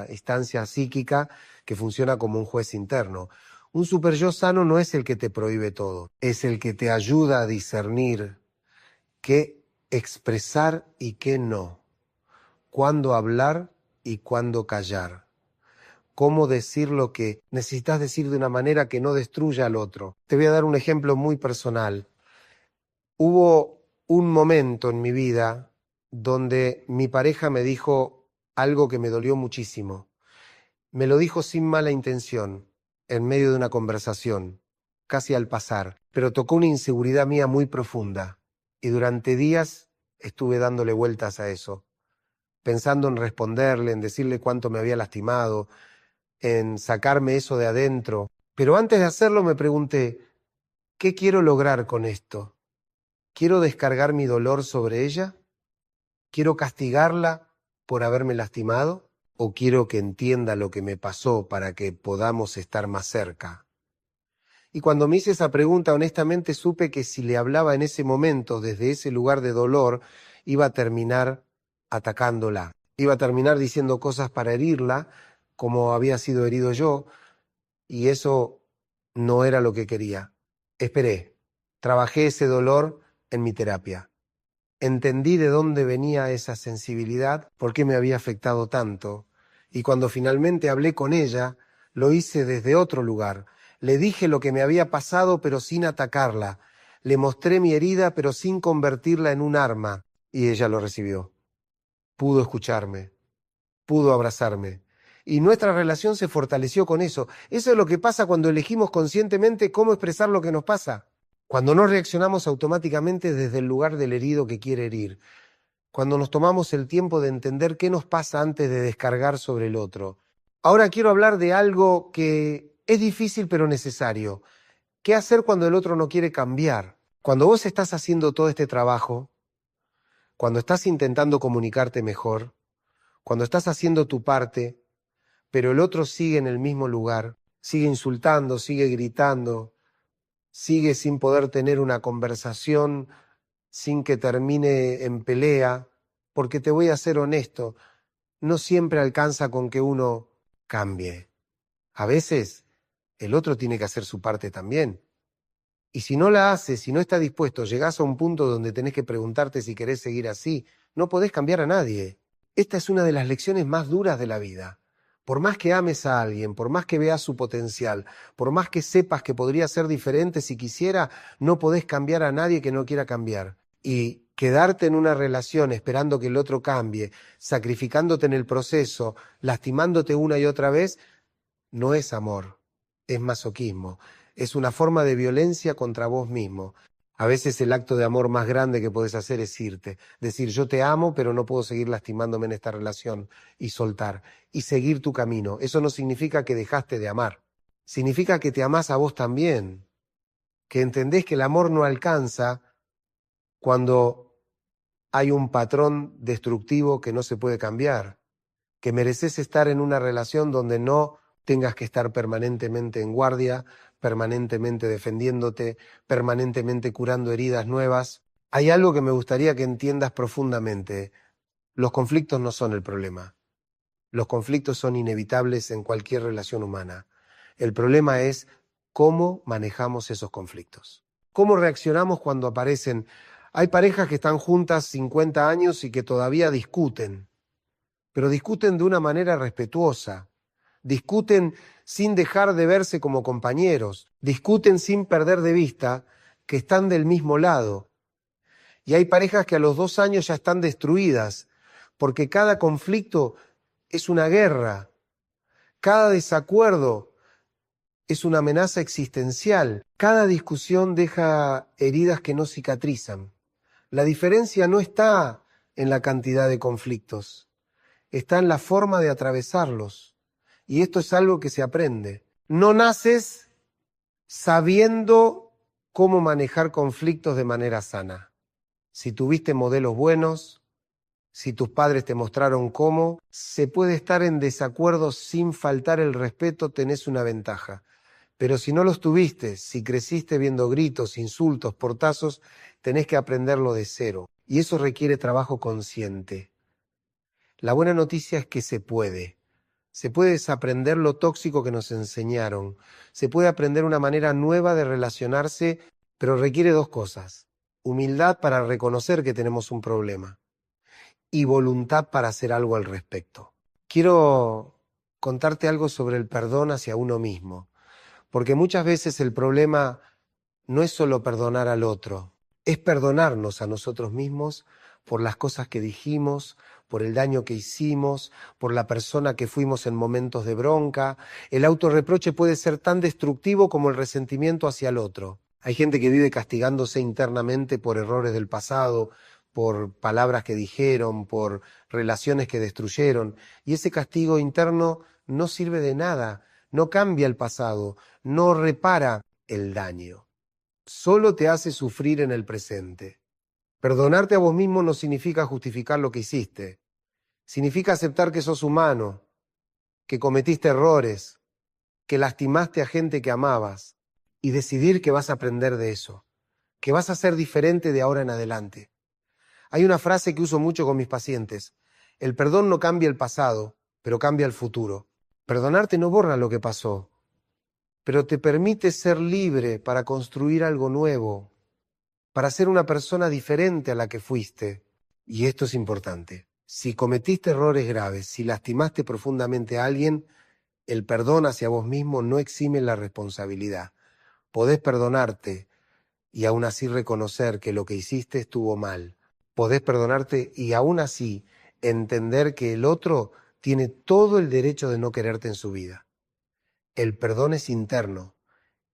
instancia psíquica que funciona como un juez interno. Un superyo sano no es el que te prohíbe todo, es el que te ayuda a discernir qué expresar y qué no, cuándo hablar y cuándo callar, cómo decir lo que necesitas decir de una manera que no destruya al otro. Te voy a dar un ejemplo muy personal. Hubo un momento en mi vida donde mi pareja me dijo algo que me dolió muchísimo. Me lo dijo sin mala intención, en medio de una conversación, casi al pasar, pero tocó una inseguridad mía muy profunda, y durante días estuve dándole vueltas a eso, pensando en responderle, en decirle cuánto me había lastimado, en sacarme eso de adentro. Pero antes de hacerlo me pregunté, ¿qué quiero lograr con esto? ¿Quiero descargar mi dolor sobre ella? ¿Quiero castigarla por haberme lastimado? ¿O quiero que entienda lo que me pasó para que podamos estar más cerca? Y cuando me hice esa pregunta, honestamente supe que si le hablaba en ese momento, desde ese lugar de dolor, iba a terminar atacándola. Iba a terminar diciendo cosas para herirla, como había sido herido yo, y eso no era lo que quería. Esperé, trabajé ese dolor en mi terapia. Entendí de dónde venía esa sensibilidad, por qué me había afectado tanto, y cuando finalmente hablé con ella, lo hice desde otro lugar. Le dije lo que me había pasado, pero sin atacarla. Le mostré mi herida, pero sin convertirla en un arma, y ella lo recibió. Pudo escucharme, pudo abrazarme. Y nuestra relación se fortaleció con eso. Eso es lo que pasa cuando elegimos conscientemente cómo expresar lo que nos pasa. Cuando no reaccionamos automáticamente desde el lugar del herido que quiere herir. Cuando nos tomamos el tiempo de entender qué nos pasa antes de descargar sobre el otro. Ahora quiero hablar de algo que es difícil pero necesario. ¿Qué hacer cuando el otro no quiere cambiar? Cuando vos estás haciendo todo este trabajo, cuando estás intentando comunicarte mejor, cuando estás haciendo tu parte, pero el otro sigue en el mismo lugar, sigue insultando, sigue gritando, sigue sin poder tener una conversación sin que termine en pelea, porque te voy a ser honesto, no siempre alcanza con que uno cambie. A veces el otro tiene que hacer su parte también. Y si no la hace, si no está dispuesto, llegás a un punto donde tenés que preguntarte si querés seguir así, no podés cambiar a nadie. Esta es una de las lecciones más duras de la vida. Por más que ames a alguien, por más que veas su potencial, por más que sepas que podría ser diferente si quisiera, no podés cambiar a nadie que no quiera cambiar. Y quedarte en una relación esperando que el otro cambie, sacrificándote en el proceso, lastimándote una y otra vez, no es amor, es masoquismo. Es una forma de violencia contra vos mismo. A veces el acto de amor más grande que podés hacer es irte. Decir, yo te amo, pero no puedo seguir lastimándome en esta relación. Y soltar. Y seguir tu camino. Eso no significa que dejaste de amar. Significa que te amás a vos también. Que entendés que el amor no alcanza cuando hay un patrón destructivo que no se puede cambiar. Que mereces estar en una relación donde no tengas que estar permanentemente en guardia, permanentemente defendiéndote, permanentemente curando heridas nuevas. Hay algo que me gustaría que entiendas profundamente. Los conflictos no son el problema. Los conflictos son inevitables en cualquier relación humana. El problema es cómo manejamos esos conflictos. ¿Cómo reaccionamos cuando aparecen? Hay parejas que están juntas 50 años y que todavía discuten, pero discuten de una manera respetuosa. Discuten sin dejar de verse como compañeros, discuten sin perder de vista que están del mismo lado. Y hay parejas que a los 2 años ya están destruidas, porque cada conflicto es una guerra, cada desacuerdo es una amenaza existencial, cada discusión deja heridas que no cicatrizan. La diferencia no está en la cantidad de conflictos, está en la forma de atravesarlos. Y esto es algo que se aprende. No naces sabiendo cómo manejar conflictos de manera sana. Si tuviste modelos buenos, si tus padres te mostraron cómo, se puede estar en desacuerdo sin faltar el respeto, tenés una ventaja. Pero si no los tuviste, si creciste viendo gritos, insultos, portazos, tenés que aprenderlo de cero. Y eso requiere trabajo consciente. La buena noticia es que se puede. Se puede desaprender lo tóxico que nos enseñaron. Se puede aprender una manera nueva de relacionarse, pero requiere 2 cosas. Humildad para reconocer que tenemos un problema y voluntad para hacer algo al respecto. Quiero contarte algo sobre el perdón hacia uno mismo, porque muchas veces el problema no es solo perdonar al otro, es perdonarnos a nosotros mismos por las cosas que dijimos, por el daño que hicimos, por la persona que fuimos en momentos de bronca. El autorreproche puede ser tan destructivo como el resentimiento hacia el otro. Hay gente que vive castigándose internamente por errores del pasado, por palabras que dijeron, por relaciones que destruyeron, y ese castigo interno no sirve de nada, no cambia el pasado, no repara el daño, solo te hace sufrir en el presente. Perdonarte a vos mismo no significa justificar lo que hiciste, significa aceptar que sos humano, que cometiste errores, que lastimaste a gente que amabas, y decidir que vas a aprender de eso, que vas a ser diferente de ahora en adelante. Hay una frase que uso mucho con mis pacientes: el perdón no cambia el pasado, pero cambia el futuro. Perdonarte no borra lo que pasó, pero te permite ser libre para construir algo nuevo, para ser una persona diferente a la que fuiste. Y esto es importante. Si cometiste errores graves, si lastimaste profundamente a alguien, el perdón hacia vos mismo no exime la responsabilidad. Podés perdonarte y aún así reconocer que lo que hiciste estuvo mal. Podés perdonarte y aún así entender que el otro tiene todo el derecho de no quererte en su vida. El perdón es interno,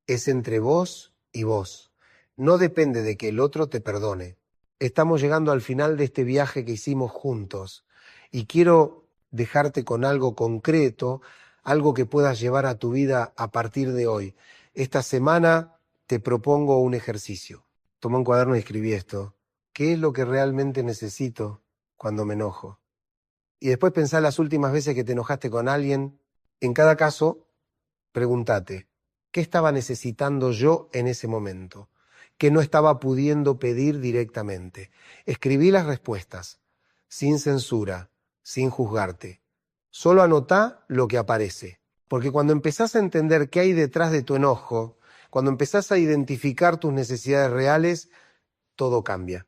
es entre vos y vos. No depende de que el otro te perdone. Estamos llegando al final de este viaje que hicimos juntos y quiero dejarte con algo concreto, algo que puedas llevar a tu vida a partir de hoy. Esta semana te propongo un ejercicio. Toma un cuaderno y escribí esto. ¿Qué es lo que realmente necesito cuando me enojo? Y después pensá las últimas veces que te enojaste con alguien. En cada caso, pregúntate, ¿qué estaba necesitando yo en ese momento? ¿Qué no estaba pudiendo pedir directamente? Escribí las respuestas, sin censura, sin juzgarte. Solo anotá lo que aparece. Porque cuando empezás a entender qué hay detrás de tu enojo, cuando empezás a identificar tus necesidades reales, todo cambia.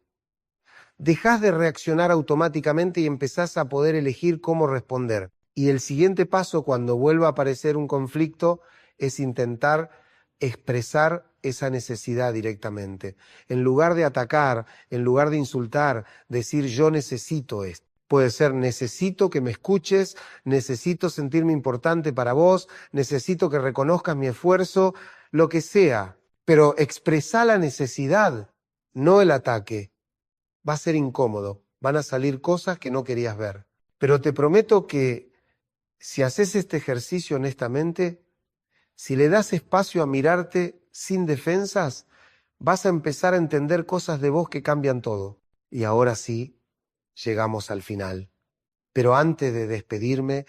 Dejás de reaccionar automáticamente y empezás a poder elegir cómo responder. Y el siguiente paso, cuando vuelva a aparecer un conflicto, es intentar expresar esa necesidad directamente. En lugar de atacar, en lugar de insultar, decir yo necesito esto. Puede ser necesito que me escuches, necesito sentirme importante para vos, necesito que reconozcas mi esfuerzo, lo que sea. Pero expresá la necesidad, no el ataque. Va a ser incómodo, van a salir cosas que no querías ver. Pero te prometo que si haces este ejercicio honestamente, si le das espacio a mirarte sin defensas, vas a empezar a entender cosas de vos que cambian todo. Y ahora sí, llegamos al final. Pero antes de despedirme,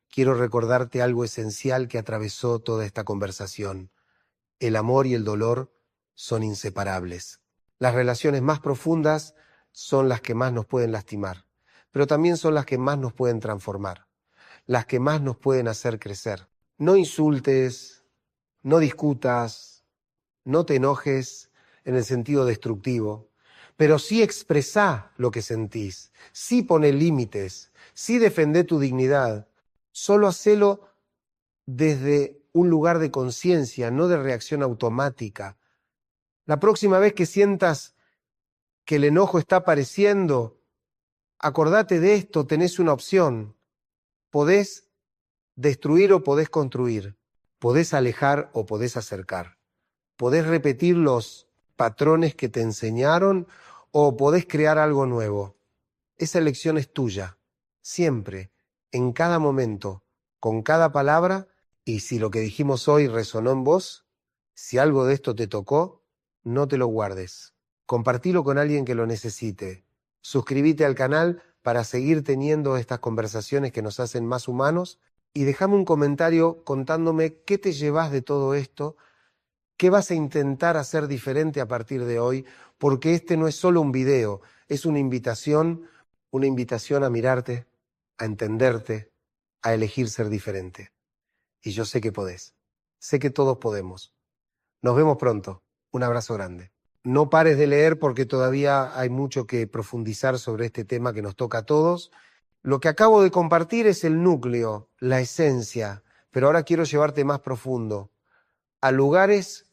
quiero recordarte algo esencial que atravesó toda esta conversación. El amor y el dolor son inseparables. Las relaciones más profundas son las que más nos pueden lastimar, pero también son las que más nos pueden transformar, las que más nos pueden hacer crecer. No insultes, no discutas, no te enojes en el sentido destructivo, pero sí expresá lo que sentís, sí poné límites, sí defendé tu dignidad. Solo hacelo desde un lugar de conciencia, no de reacción automática. La próxima vez que sientas que el enojo está apareciendo, acordate de esto, tenés una opción. Podés destruir o podés construir. Podés alejar o podés acercar. Podés repetir los patrones que te enseñaron o podés crear algo nuevo. Esa elección es tuya, siempre, en cada momento, con cada palabra, y si lo que dijimos hoy resonó en vos, si algo de esto te tocó, no te lo guardes. Compartilo con alguien que lo necesite. Suscríbete al canal para seguir teniendo estas conversaciones que nos hacen más humanos y déjame un comentario contándome qué te llevas de todo esto, qué vas a intentar hacer diferente a partir de hoy, porque este no es solo un video, es una invitación a mirarte, a entenderte, a elegir ser diferente. Y yo sé que podés, sé que todos podemos. Nos vemos pronto. Un abrazo grande. No pares de leer porque todavía hay mucho que profundizar sobre este tema que nos toca a todos. Lo que acabo de compartir es el núcleo, la esencia, pero ahora quiero llevarte más profundo, a lugares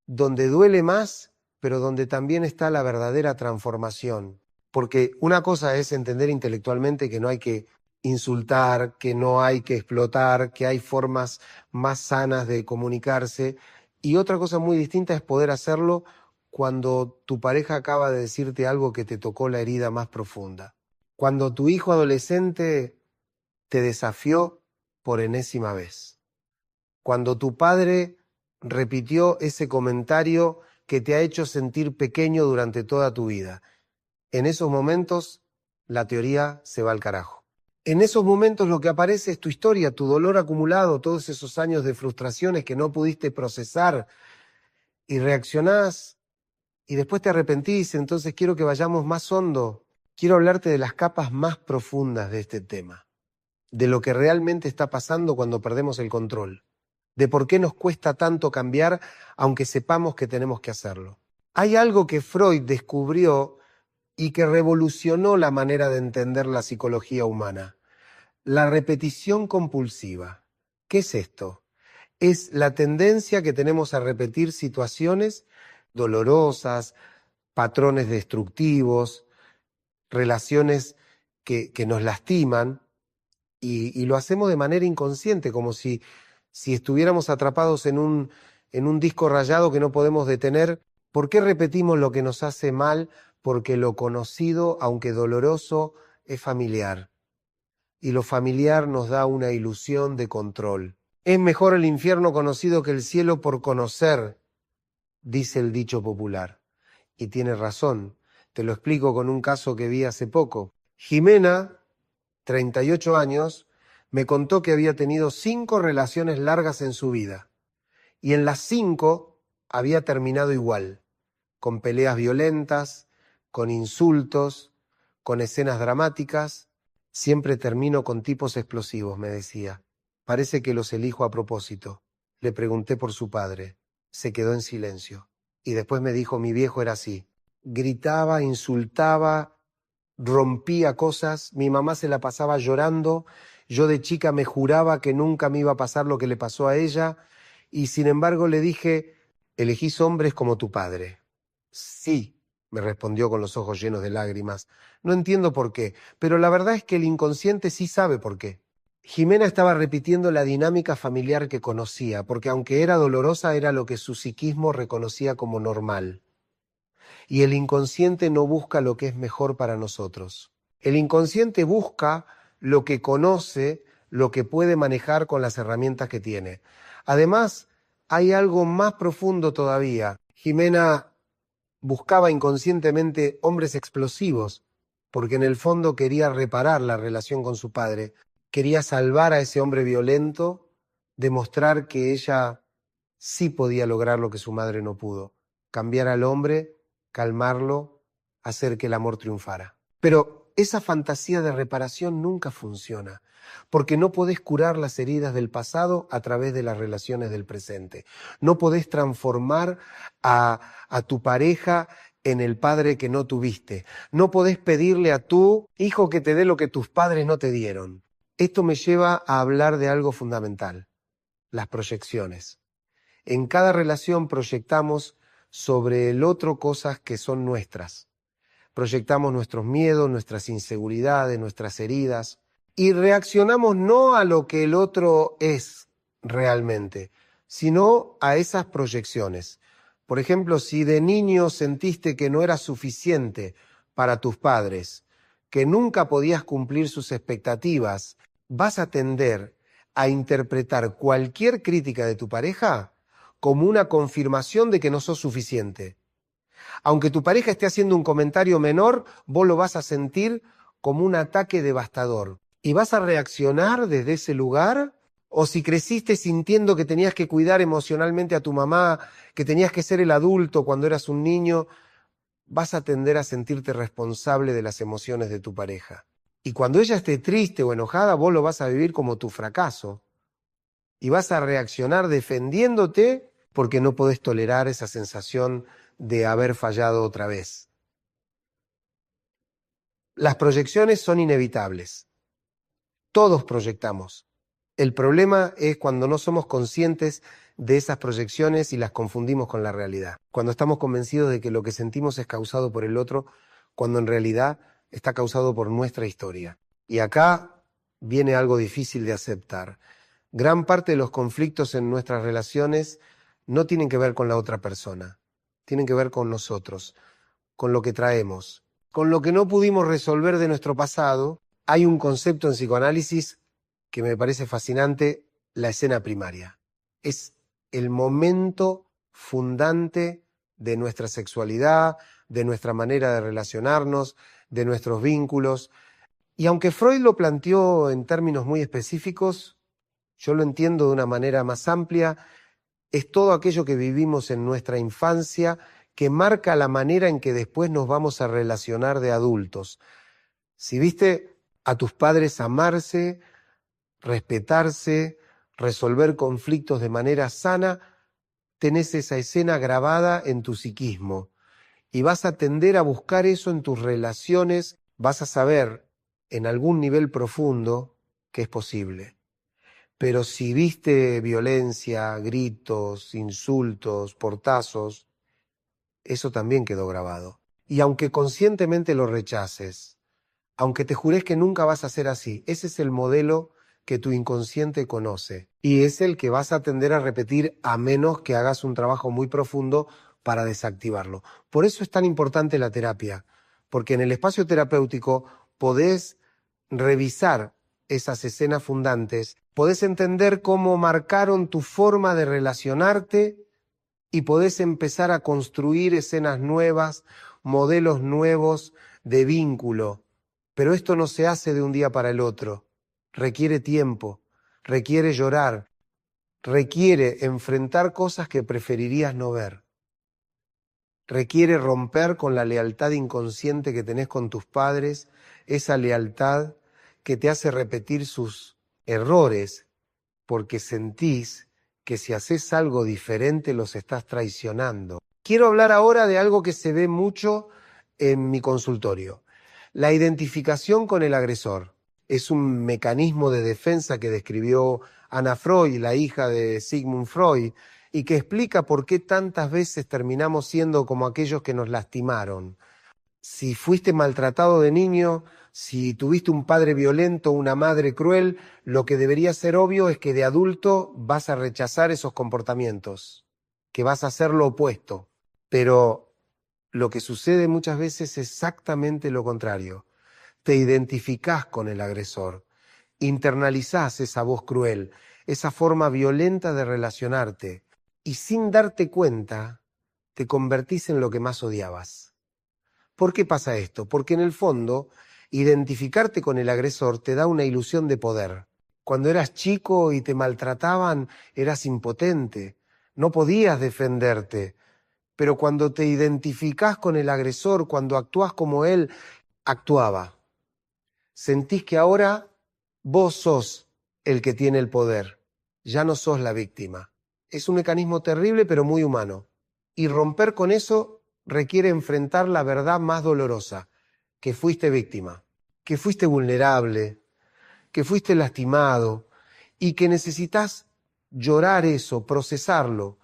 donde duele más, pero donde también está la verdadera transformación. Porque una cosa es entender intelectualmente que no hay que insultar, que no hay que explotar, que hay formas más sanas de comunicarse. Y otra cosa muy distinta es poder hacerlo cuando tu pareja acaba de decirte algo que te tocó la herida más profunda. Cuando tu hijo adolescente te desafió por enésima vez. Cuando tu padre repitió ese comentario que te ha hecho sentir pequeño durante toda tu vida. En esos momentos, la teoría se va al carajo. En esos momentos lo que aparece es tu historia, tu dolor acumulado, todos esos años de frustraciones que no pudiste procesar y reaccionás y después te arrepentís. Entonces quiero que vayamos más hondo. Quiero hablarte de las capas más profundas de este tema, de lo que realmente está pasando cuando perdemos el control, de por qué nos cuesta tanto cambiar aunque sepamos que tenemos que hacerlo. Hay algo que Freud descubrió y que revolucionó la manera de entender la psicología humana. La repetición compulsiva. ¿Qué es esto? Es la tendencia que tenemos a repetir situaciones dolorosas, patrones destructivos, relaciones que nos lastiman, y lo hacemos de manera inconsciente, como si estuviéramos atrapados en un disco rayado que no podemos detener. ¿Por qué repetimos lo que nos hace mal? Porque lo conocido, aunque doloroso, es familiar. Y lo familiar nos da una ilusión de control. Es mejor el infierno conocido que el cielo por conocer, dice el dicho popular. Y tiene razón. Te lo explico con un caso que vi hace poco. Jimena, 38 años, me contó que había tenido 5 relaciones largas en su vida. Y en las 5 había terminado igual, con peleas violentas, con insultos, con escenas dramáticas. Siempre termino con tipos explosivos, me decía. Parece que los elijo a propósito. Le pregunté por su padre. Se quedó en silencio. Y después me dijo, mi viejo era así. Gritaba, insultaba, rompía cosas. Mi mamá se la pasaba llorando. Yo de chica me juraba que nunca me iba a pasar lo que le pasó a ella. Y sin embargo le dije, elegís hombres como tu padre. Sí, me respondió con los ojos llenos de lágrimas. No entiendo por qué, pero la verdad es que el inconsciente sí sabe por qué. Jimena estaba repitiendo la dinámica familiar que conocía, porque aunque era dolorosa, era lo que su psiquismo reconocía como normal. Y el inconsciente no busca lo que es mejor para nosotros. El inconsciente busca lo que conoce, lo que puede manejar con las herramientas que tiene. Además, hay algo más profundo todavía. Jimena buscaba inconscientemente hombres explosivos, porque en el fondo quería reparar la relación con su padre, quería salvar a ese hombre violento, demostrar que ella sí podía lograr lo que su madre no pudo, cambiar al hombre, calmarlo, hacer que el amor triunfara. Pero esa fantasía de reparación nunca funciona, porque no podés curar las heridas del pasado a través de las relaciones del presente. No podés transformar a tu pareja en el padre que no tuviste. No podés pedirle a tu hijo que te dé lo que tus padres no te dieron. Esto me lleva a hablar de algo fundamental, las proyecciones. En cada relación proyectamos sobre el otro cosas que son nuestras. Proyectamos nuestros miedos, nuestras inseguridades, nuestras heridas, y reaccionamos no a lo que el otro es realmente, sino a esas proyecciones. Por ejemplo, si de niño sentiste que no eras suficiente para tus padres, que nunca podías cumplir sus expectativas, vas a tender a interpretar cualquier crítica de tu pareja como una confirmación de que no sos suficiente. Aunque tu pareja esté haciendo un comentario menor, vos lo vas a sentir como un ataque devastador. ¿Y vas a reaccionar desde ese lugar? O si creciste sintiendo que tenías que cuidar emocionalmente a tu mamá, que tenías que ser el adulto cuando eras un niño, vas a tender a sentirte responsable de las emociones de tu pareja. Y cuando ella esté triste o enojada, vos lo vas a vivir como tu fracaso. Y vas a reaccionar defendiéndote porque no podés tolerar esa sensación de haber fallado otra vez. Las proyecciones son inevitables. Todos proyectamos. El problema es cuando no somos conscientes de esas proyecciones y las confundimos con la realidad. Cuando estamos convencidos de que lo que sentimos es causado por el otro, cuando en realidad está causado por nuestra historia. Y acá viene algo difícil de aceptar. Gran parte de los conflictos en nuestras relaciones no tienen que ver con la otra persona, tienen que ver con nosotros, con lo que traemos, con lo que no pudimos resolver de nuestro pasado. Hay un concepto en psicoanálisis que me parece fascinante, la escena primaria. Es el momento fundante de nuestra sexualidad, de nuestra manera de relacionarnos, de nuestros vínculos. Y aunque Freud lo planteó en términos muy específicos, yo lo entiendo de una manera más amplia, es todo aquello que vivimos en nuestra infancia que marca la manera en que después nos vamos a relacionar de adultos. Si viste a tus padres amarse, respetarse, resolver conflictos de manera sana, tenés esa escena grabada en tu psiquismo y vas a tender a buscar eso en tus relaciones, vas a saber en algún nivel profundo que es posible. Pero si viste violencia, gritos, insultos, portazos, eso también quedó grabado. Y aunque conscientemente lo rechaces, aunque te jures que nunca vas a ser así, ese es el modelo que tu inconsciente conoce y es el que vas a tender a repetir a menos que hagas un trabajo muy profundo para desactivarlo. Por eso es tan importante la terapia, porque en el espacio terapéutico podés revisar esas escenas fundantes, podés entender cómo marcaron tu forma de relacionarte y podés empezar a construir escenas nuevas, modelos nuevos de vínculo. Pero esto no se hace de un día para el otro. Requiere tiempo, requiere llorar, requiere enfrentar cosas que preferirías no ver. Requiere romper con la lealtad inconsciente que tenés con tus padres, esa lealtad que te hace repetir sus errores porque sentís que si haces algo diferente los estás traicionando. Quiero hablar ahora de algo que se ve mucho en mi consultorio. La identificación con el agresor. Es un mecanismo de defensa que describió Anna Freud, la hija de Sigmund Freud, y que explica por qué tantas veces terminamos siendo como aquellos que nos lastimaron. Si fuiste maltratado de niño, si tuviste un padre violento, una madre cruel, lo que debería ser obvio es que de adulto vas a rechazar esos comportamientos, que vas a hacer lo opuesto. Pero lo que sucede muchas veces es exactamente lo contrario. Te identificás con el agresor, internalizás esa voz cruel, esa forma violenta de relacionarte, y sin darte cuenta, te convertís en lo que más odiabas. ¿Por qué pasa esto? Porque en el fondo, identificarte con el agresor te da una ilusión de poder. Cuando eras chico y te maltrataban, eras impotente, no podías defenderte. Pero cuando te identificás con el agresor, cuando actúas como él actuaba, sentís que ahora vos sos el que tiene el poder, ya no sos la víctima. Es un mecanismo terrible pero muy humano. Y romper con eso requiere enfrentar la verdad más dolorosa, que fuiste víctima, que fuiste vulnerable, que fuiste lastimado y que necesitas llorar eso, procesarlo,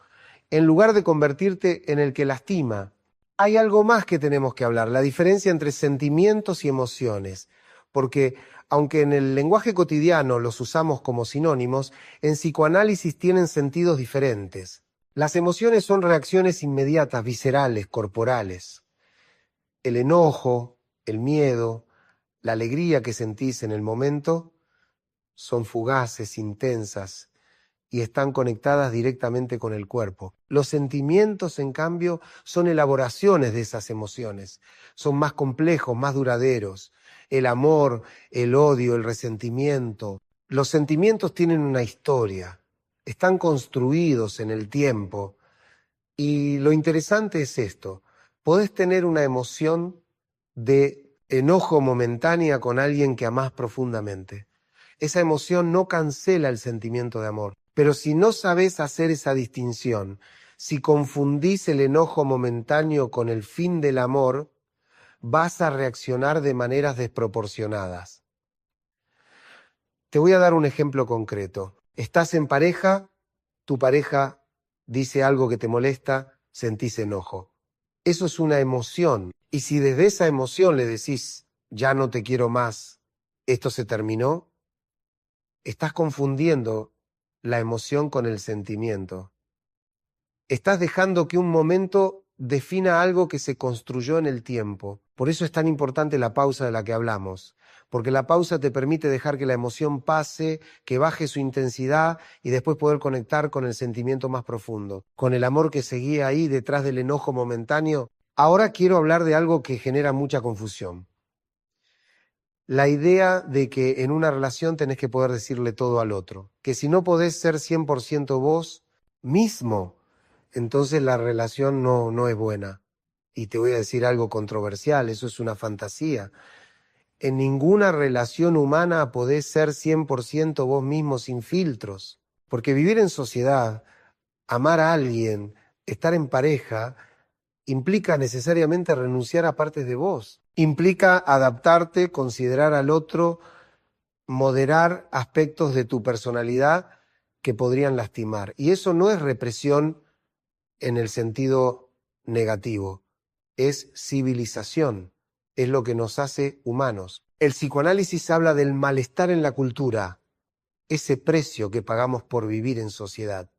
en lugar de convertirte en el que lastima. Hay algo más que tenemos que hablar, la diferencia entre sentimientos y emociones, porque aunque en el lenguaje cotidiano los usamos como sinónimos, en psicoanálisis tienen sentidos diferentes. Las emociones son reacciones inmediatas, viscerales, corporales. El enojo, el miedo, la alegría que sentís en el momento son fugaces, intensas y están conectadas directamente con el cuerpo. Los sentimientos, en cambio, son elaboraciones de esas emociones. Son más complejos, más duraderos. El amor, el odio, el resentimiento. Los sentimientos tienen una historia. Están construidos en el tiempo. Y lo interesante es esto. Podés tener una emoción de enojo momentánea con alguien que amás profundamente. Esa emoción no cancela el sentimiento de amor. Pero si no sabés hacer esa distinción, si confundís el enojo momentáneo con el fin del amor, vas a reaccionar de maneras desproporcionadas. Te voy a dar un ejemplo concreto. Estás en pareja, tu pareja dice algo que te molesta, sentís enojo. Eso es una emoción. Y si desde esa emoción le decís, ya no te quiero más, esto se terminó, estás confundiendo la emoción con el sentimiento. Estás dejando que un momento defina algo que se construyó en el tiempo. Por eso es tan importante la pausa de la que hablamos, porque la pausa te permite dejar que la emoción pase, que baje su intensidad y después poder conectar con el sentimiento más profundo, con el amor que seguía ahí detrás del enojo momentáneo. Ahora quiero hablar de algo que genera mucha confusión. La idea de que en una relación tenés que poder decirle todo al otro, que si no podés ser 100% vos mismo, entonces la relación no es buena. Y te voy a decir algo controversial, eso es una fantasía. En ninguna relación humana podés ser 100% vos mismo sin filtros, porque vivir en sociedad, amar a alguien, estar en pareja, implica necesariamente renunciar a partes de vos. Implica adaptarte, considerar al otro, moderar aspectos de tu personalidad que podrían lastimar. Y eso no es represión en el sentido negativo, es civilización, es lo que nos hace humanos. El psicoanálisis habla del malestar en la cultura, ese precio que pagamos por vivir en sociedad.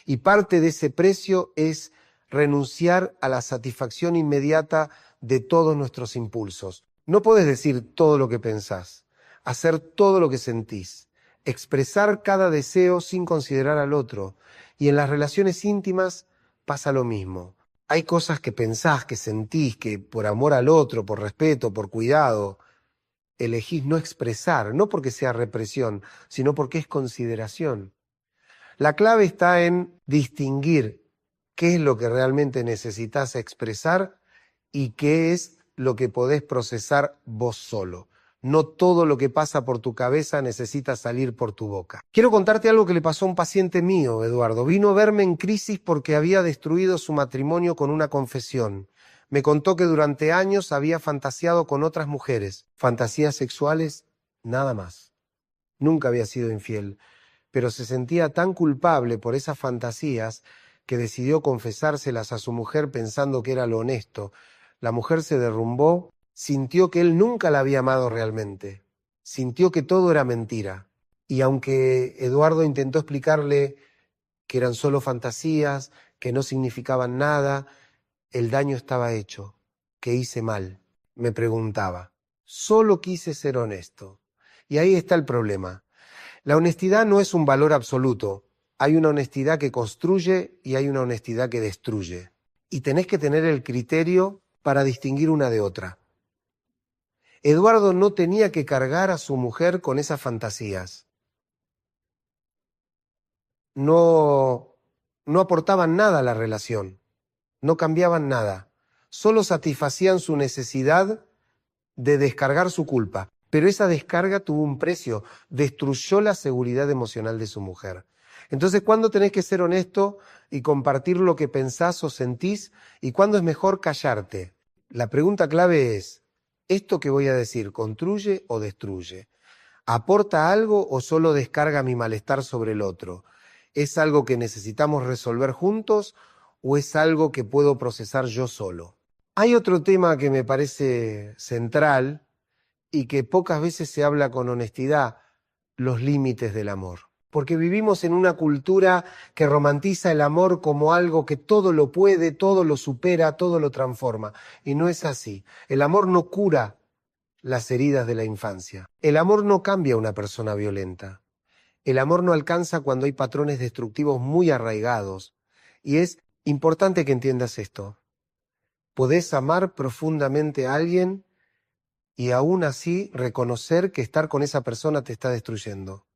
Y parte de ese precio es renunciar a la satisfacción inmediata de todos nuestros impulsos. No podés decir todo lo que pensás, hacer todo lo que sentís, expresar cada deseo sin considerar al otro. Y en las relaciones íntimas pasa lo mismo. Hay cosas que pensás, que sentís, que por amor al otro, por respeto, por cuidado, elegís no expresar, no porque sea represión, sino porque es consideración. La clave está en distinguir qué es lo que realmente necesitas expresar y qué es lo que podés procesar vos solo. No todo lo que pasa por tu cabeza necesita salir por tu boca. Quiero contarte algo que le pasó a un paciente mío, Eduardo. Vino a verme en crisis porque había destruido su matrimonio con una confesión. Me contó que durante años había fantaseado con otras mujeres. Fantasías sexuales, nada más. Nunca había sido infiel, pero se sentía tan culpable por esas fantasías que decidió confesárselas a su mujer pensando que era lo honesto. La mujer se derrumbó, sintió que él nunca la había amado realmente, sintió que todo era mentira. Y aunque Eduardo intentó explicarle que eran solo fantasías, que no significaban nada, el daño estaba hecho. ¿Qué hice mal?, me preguntaba. Solo quise ser honesto. Y ahí está el problema. La honestidad no es un valor absoluto. Hay una honestidad que construye y hay una honestidad que destruye. Y tenés que tener el criterio para distinguir una de otra. Eduardo no tenía que cargar a su mujer con esas fantasías. No aportaban nada a la relación, no cambiaban nada. Solo satisfacían su necesidad de descargar su culpa. Pero esa descarga tuvo un precio, destruyó la seguridad emocional de su mujer. Entonces, ¿cuándo tenés que ser honesto y compartir lo que pensás o sentís? ¿Y cuándo es mejor callarte? La pregunta clave es, ¿esto que voy a decir construye o destruye? ¿Aporta algo o solo descarga mi malestar sobre el otro? ¿Es algo que necesitamos resolver juntos o es algo que puedo procesar yo solo? Hay otro tema que me parece central y que pocas veces se habla con honestidad, los límites del amor. Porque vivimos en una cultura que romantiza el amor como algo que todo lo puede, todo lo supera, todo lo transforma. Y no es así. El amor no cura las heridas de la infancia. El amor no cambia a una persona violenta. El amor no alcanza cuando hay patrones destructivos muy arraigados. Y es importante que entiendas esto. Podés amar profundamente a alguien y aún así reconocer que estar con esa persona te está destruyendo.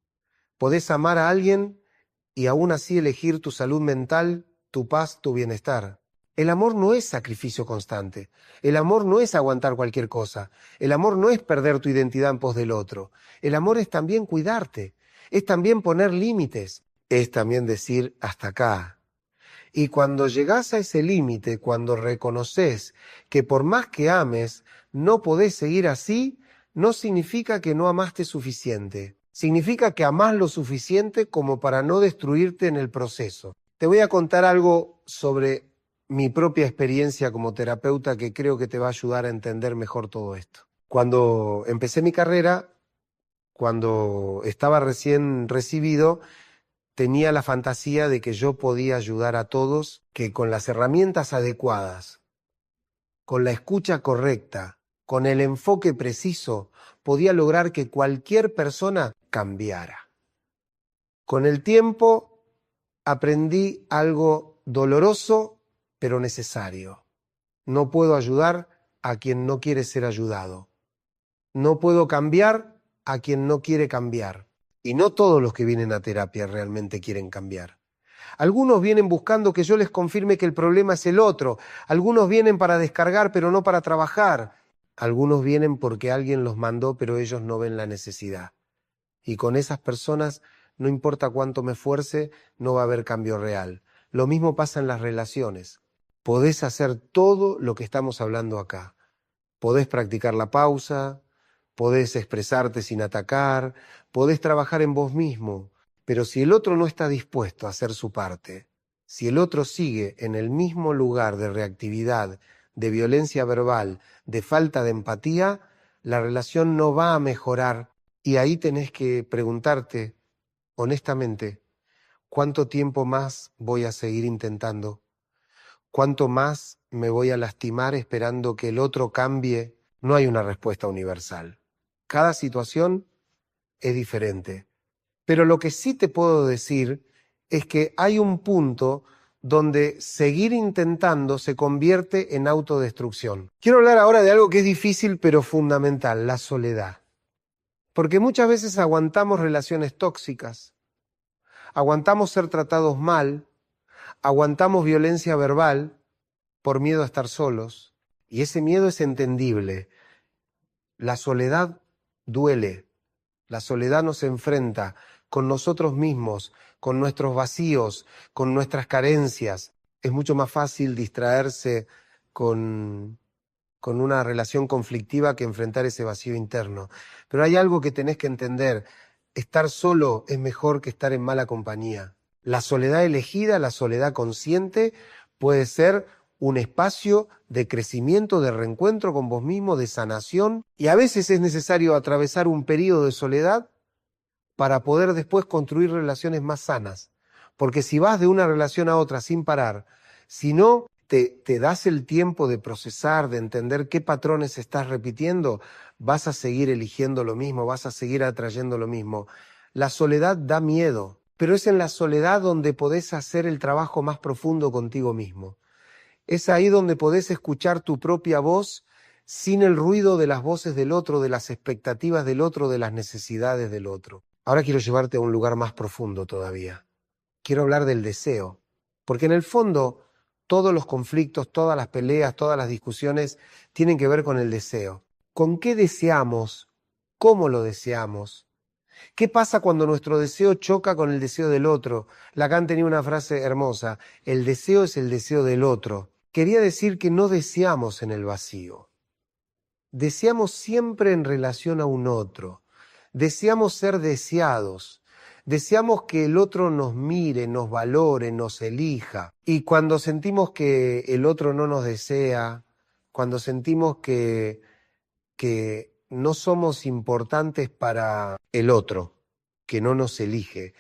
Podés amar a alguien y aún así elegir tu salud mental, tu paz, tu bienestar. El amor no es sacrificio constante. El amor no es aguantar cualquier cosa. El amor no es perder tu identidad en pos del otro. El amor es también cuidarte. Es también poner límites. Es también decir hasta acá. Y cuando llegás a ese límite, cuando reconoces que por más que ames, no podés seguir así, no significa que no amaste suficiente. Significa que amás lo suficiente como para no destruirte en el proceso. Te voy a contar algo sobre mi propia experiencia como terapeuta que creo que te va a ayudar a entender mejor todo esto. Cuando empecé mi carrera, cuando estaba recién recibido, tenía la fantasía de que yo podía ayudar a todos, que con las herramientas adecuadas, con la escucha correcta, con el enfoque preciso, podía lograr que cualquier persona cambiara. Con el tiempo aprendí algo doloroso, pero necesario. No puedo ayudar a quien no quiere ser ayudado. No puedo cambiar a quien no quiere cambiar. Y no todos los que vienen a terapia realmente quieren cambiar. Algunos vienen buscando que yo les confirme que el problema es el otro. Algunos vienen para descargar, pero no para trabajar. Algunos vienen porque alguien los mandó, pero ellos no ven la necesidad. Y con esas personas, no importa cuánto me esfuerce, no va a haber cambio real. Lo mismo pasa en las relaciones. Podés hacer todo lo que estamos hablando acá. Podés practicar la pausa, podés expresarte sin atacar, podés trabajar en vos mismo, pero si el otro no está dispuesto a hacer su parte, si el otro sigue en el mismo lugar de reactividad, de violencia verbal, de falta de empatía, la relación no va a mejorar. Y ahí tenés que preguntarte, honestamente, ¿cuánto tiempo más voy a seguir intentando? ¿Cuánto más me voy a lastimar esperando que el otro cambie? No hay una respuesta universal. Cada situación es diferente. Pero lo que sí te puedo decir es que hay un punto donde seguir intentando se convierte en autodestrucción. Quiero hablar ahora de algo que es difícil pero fundamental, la soledad. Porque muchas veces aguantamos relaciones tóxicas, aguantamos ser tratados mal, aguantamos violencia verbal por miedo a estar solos. Y ese miedo es entendible. La soledad duele. La soledad nos enfrenta con nosotros mismos, con nuestros vacíos, con nuestras carencias. Es mucho más fácil distraerse con una relación conflictiva que enfrentar ese vacío interno. Pero hay algo que tenés que entender. Estar solo es mejor que estar en mala compañía. La soledad elegida, la soledad consciente, puede ser un espacio de crecimiento, de reencuentro con vos mismo, de sanación. Y a veces es necesario atravesar un periodo de soledad para poder después construir relaciones más sanas. Porque si vas de una relación a otra sin parar, si no te das el tiempo de procesar, de entender qué patrones estás repitiendo, vas a seguir eligiendo lo mismo, vas a seguir atrayendo lo mismo. La soledad da miedo, pero es en la soledad donde podés hacer el trabajo más profundo contigo mismo. Es ahí donde podés escuchar tu propia voz sin el ruido de las voces del otro, de las expectativas del otro, de las necesidades del otro. Ahora quiero llevarte a un lugar más profundo todavía. Quiero hablar del deseo, porque en el fondo todos los conflictos, todas las peleas, todas las discusiones tienen que ver con el deseo. ¿Con qué deseamos? ¿Cómo lo deseamos? ¿Qué pasa cuando nuestro deseo choca con el deseo del otro? Lacan tenía una frase hermosa: el deseo es el deseo del otro. Quería decir que no deseamos en el vacío. Deseamos siempre en relación a un otro. Deseamos ser deseados. Deseamos que el otro nos mire, nos valore, nos elija. Y cuando sentimos que el otro no nos desea, cuando sentimos que no somos importantes para el otro, que no nos elige,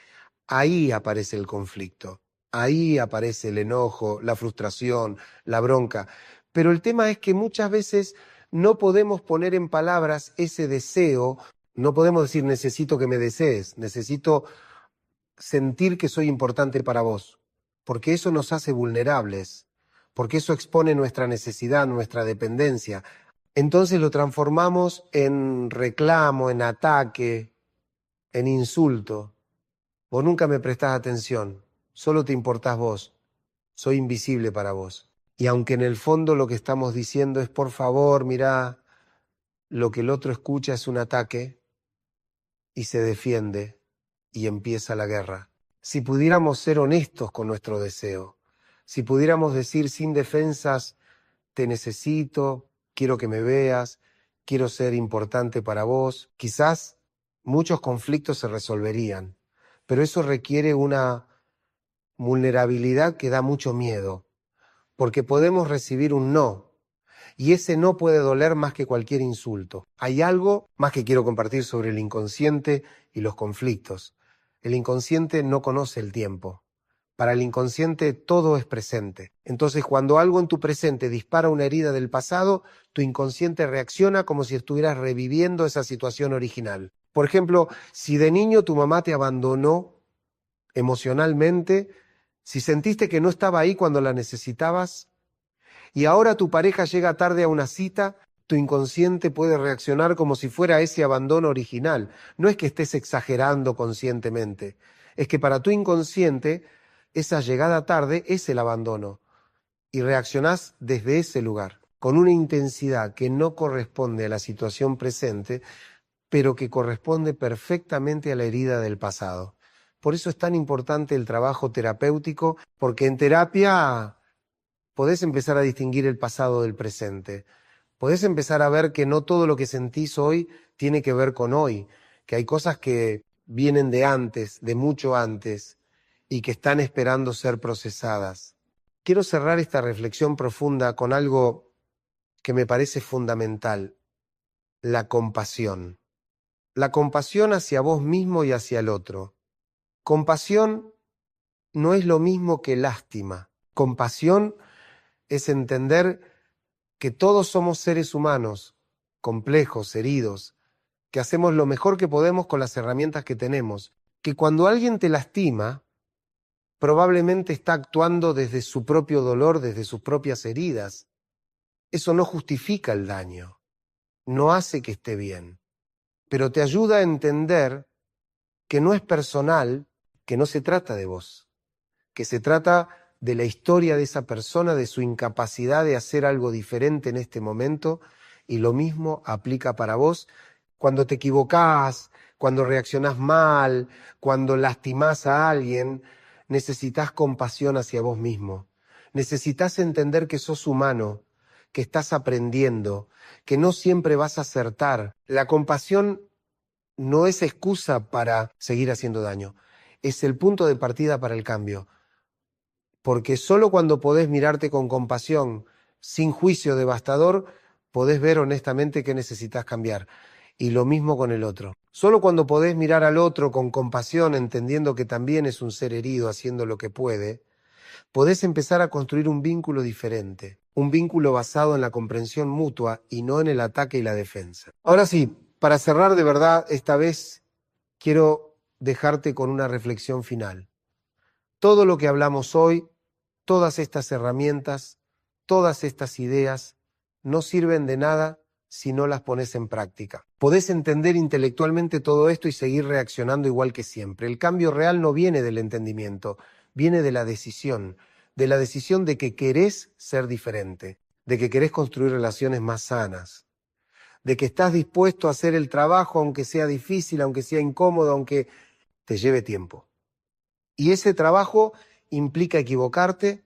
ahí aparece el conflicto. Ahí aparece el enojo, la frustración, la bronca. Pero el tema es que muchas veces no podemos poner en palabras ese deseo. No podemos decir necesito que me desees, necesito sentir que soy importante para vos, porque eso nos hace vulnerables, porque eso expone nuestra necesidad, nuestra dependencia. Entonces lo transformamos en reclamo, en ataque, en insulto. Vos nunca me prestás atención, solo te importás vos, soy invisible para vos. Y aunque en el fondo lo que estamos diciendo es por favor, mirá, lo que el otro escucha es un ataque y se defiende y empieza la guerra. Si pudiéramos ser honestos con nuestro deseo, si pudiéramos decir sin defensas, te necesito, quiero que me veas, quiero ser importante para vos, quizás muchos conflictos se resolverían, pero eso requiere una vulnerabilidad que da mucho miedo, porque podemos recibir un no, y ese no puede doler más que cualquier insulto. Hay algo más que quiero compartir sobre el inconsciente y los conflictos. El inconsciente no conoce el tiempo. Para el inconsciente todo es presente. Entonces, cuando algo en tu presente dispara una herida del pasado, tu inconsciente reacciona como si estuvieras reviviendo esa situación original. Por ejemplo, si de niño tu mamá te abandonó emocionalmente, si sentiste que no estaba ahí cuando la necesitabas, y ahora tu pareja llega tarde a una cita, tu inconsciente puede reaccionar como si fuera ese abandono original. No es que estés exagerando conscientemente, es que para tu inconsciente esa llegada tarde es el abandono y reaccionás desde ese lugar, con una intensidad que no corresponde a la situación presente, pero que corresponde perfectamente a la herida del pasado. Por eso es tan importante el trabajo terapéutico, porque en terapia podés empezar a distinguir el pasado del presente. Podés empezar a ver que no todo lo que sentís hoy tiene que ver con hoy, que hay cosas que vienen de antes, de mucho antes, y que están esperando ser procesadas. Quiero cerrar esta reflexión profunda con algo que me parece fundamental: la compasión. La compasión hacia vos mismo y hacia el otro. Compasión no es lo mismo que lástima. Compasión es entender que todos somos seres humanos, complejos, heridos, que hacemos lo mejor que podemos con las herramientas que tenemos, que cuando alguien te lastima, probablemente está actuando desde su propio dolor, desde sus propias heridas. Eso no justifica el daño, no hace que esté bien, pero te ayuda a entender que no es personal, que no se trata de vos, que se trata de la historia de esa persona, de su incapacidad de hacer algo diferente en este momento, y lo mismo aplica para vos. Cuando te equivocás, cuando reaccionás mal, cuando lastimás a alguien, necesitas compasión hacia vos mismo. Necesitas entender que sos humano, que estás aprendiendo, que no siempre vas a acertar. La compasión no es excusa para seguir haciendo daño, es el punto de partida para el cambio. Porque solo cuando podés mirarte con compasión, sin juicio devastador, podés ver honestamente qué necesitas cambiar. Y lo mismo con el otro. Solo cuando podés mirar al otro con compasión, entendiendo que también es un ser herido haciendo lo que puede, podés empezar a construir un vínculo diferente. Un vínculo basado en la comprensión mutua y no en el ataque y la defensa. Ahora sí, para cerrar de verdad, esta vez quiero dejarte con una reflexión final. Todo lo que hablamos hoy, todas estas herramientas, todas estas ideas, no sirven de nada si no las pones en práctica. Podés entender intelectualmente todo esto y seguir reaccionando igual que siempre. El cambio real no viene del entendimiento, viene de la decisión de que querés ser diferente, de que querés construir relaciones más sanas, de que estás dispuesto a hacer el trabajo aunque sea difícil, aunque sea incómodo, aunque te lleve tiempo. Y ese trabajo implica equivocarte,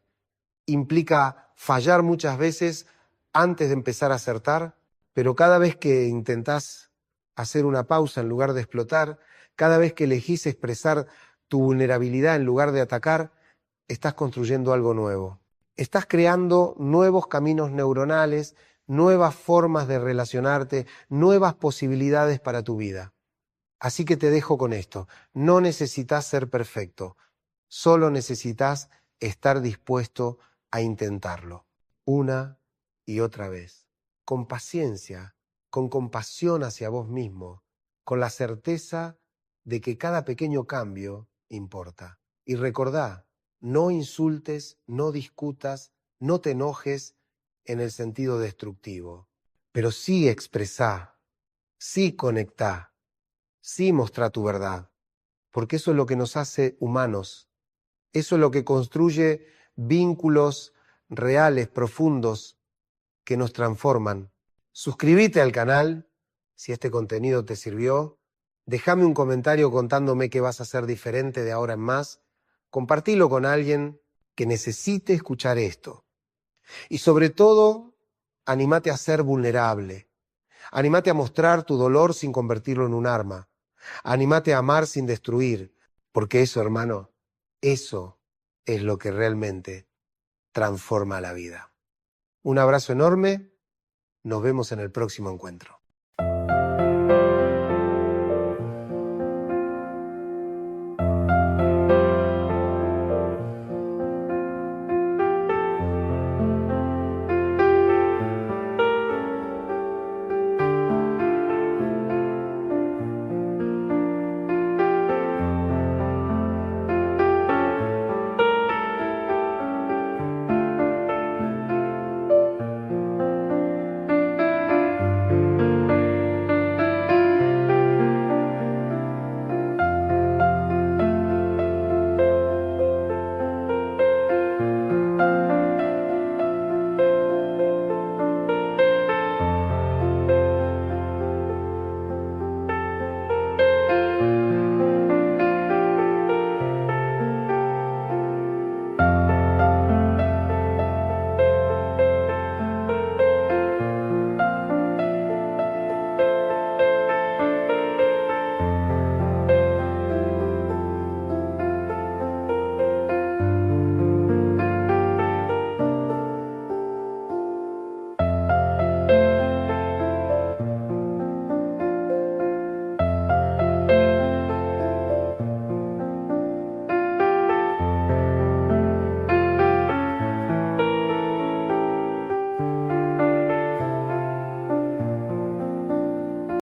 implica fallar muchas veces antes de empezar a acertar, pero cada vez que intentás hacer una pausa en lugar de explotar, cada vez que elegís expresar tu vulnerabilidad en lugar de atacar, estás construyendo algo nuevo. Estás creando nuevos caminos neuronales, nuevas formas de relacionarte, nuevas posibilidades para tu vida. Así que te dejo con esto. No necesitas ser perfecto, solo necesitas estar dispuesto a intentarlo, una y otra vez, con paciencia, con compasión hacia vos mismo, con la certeza de que cada pequeño cambio importa. Y recordá, no insultes, no discutas, no te enojes en el sentido destructivo, pero sí expresá, sí conectá, sí mostrá tu verdad, porque eso es lo que nos hace humanos, eso es lo que construye vínculos reales, profundos, que nos transforman. Suscríbete al canal si este contenido te sirvió. Déjame un comentario contándome qué vas a hacer diferente de ahora en más. Compartilo con alguien que necesite escuchar esto. Y sobre todo, anímate a ser vulnerable. Anímate a mostrar tu dolor sin convertirlo en un arma. Anímate a amar sin destruir. Porque eso, hermano, eso es lo que realmente transforma la vida. Un abrazo enorme, nos vemos en el próximo encuentro.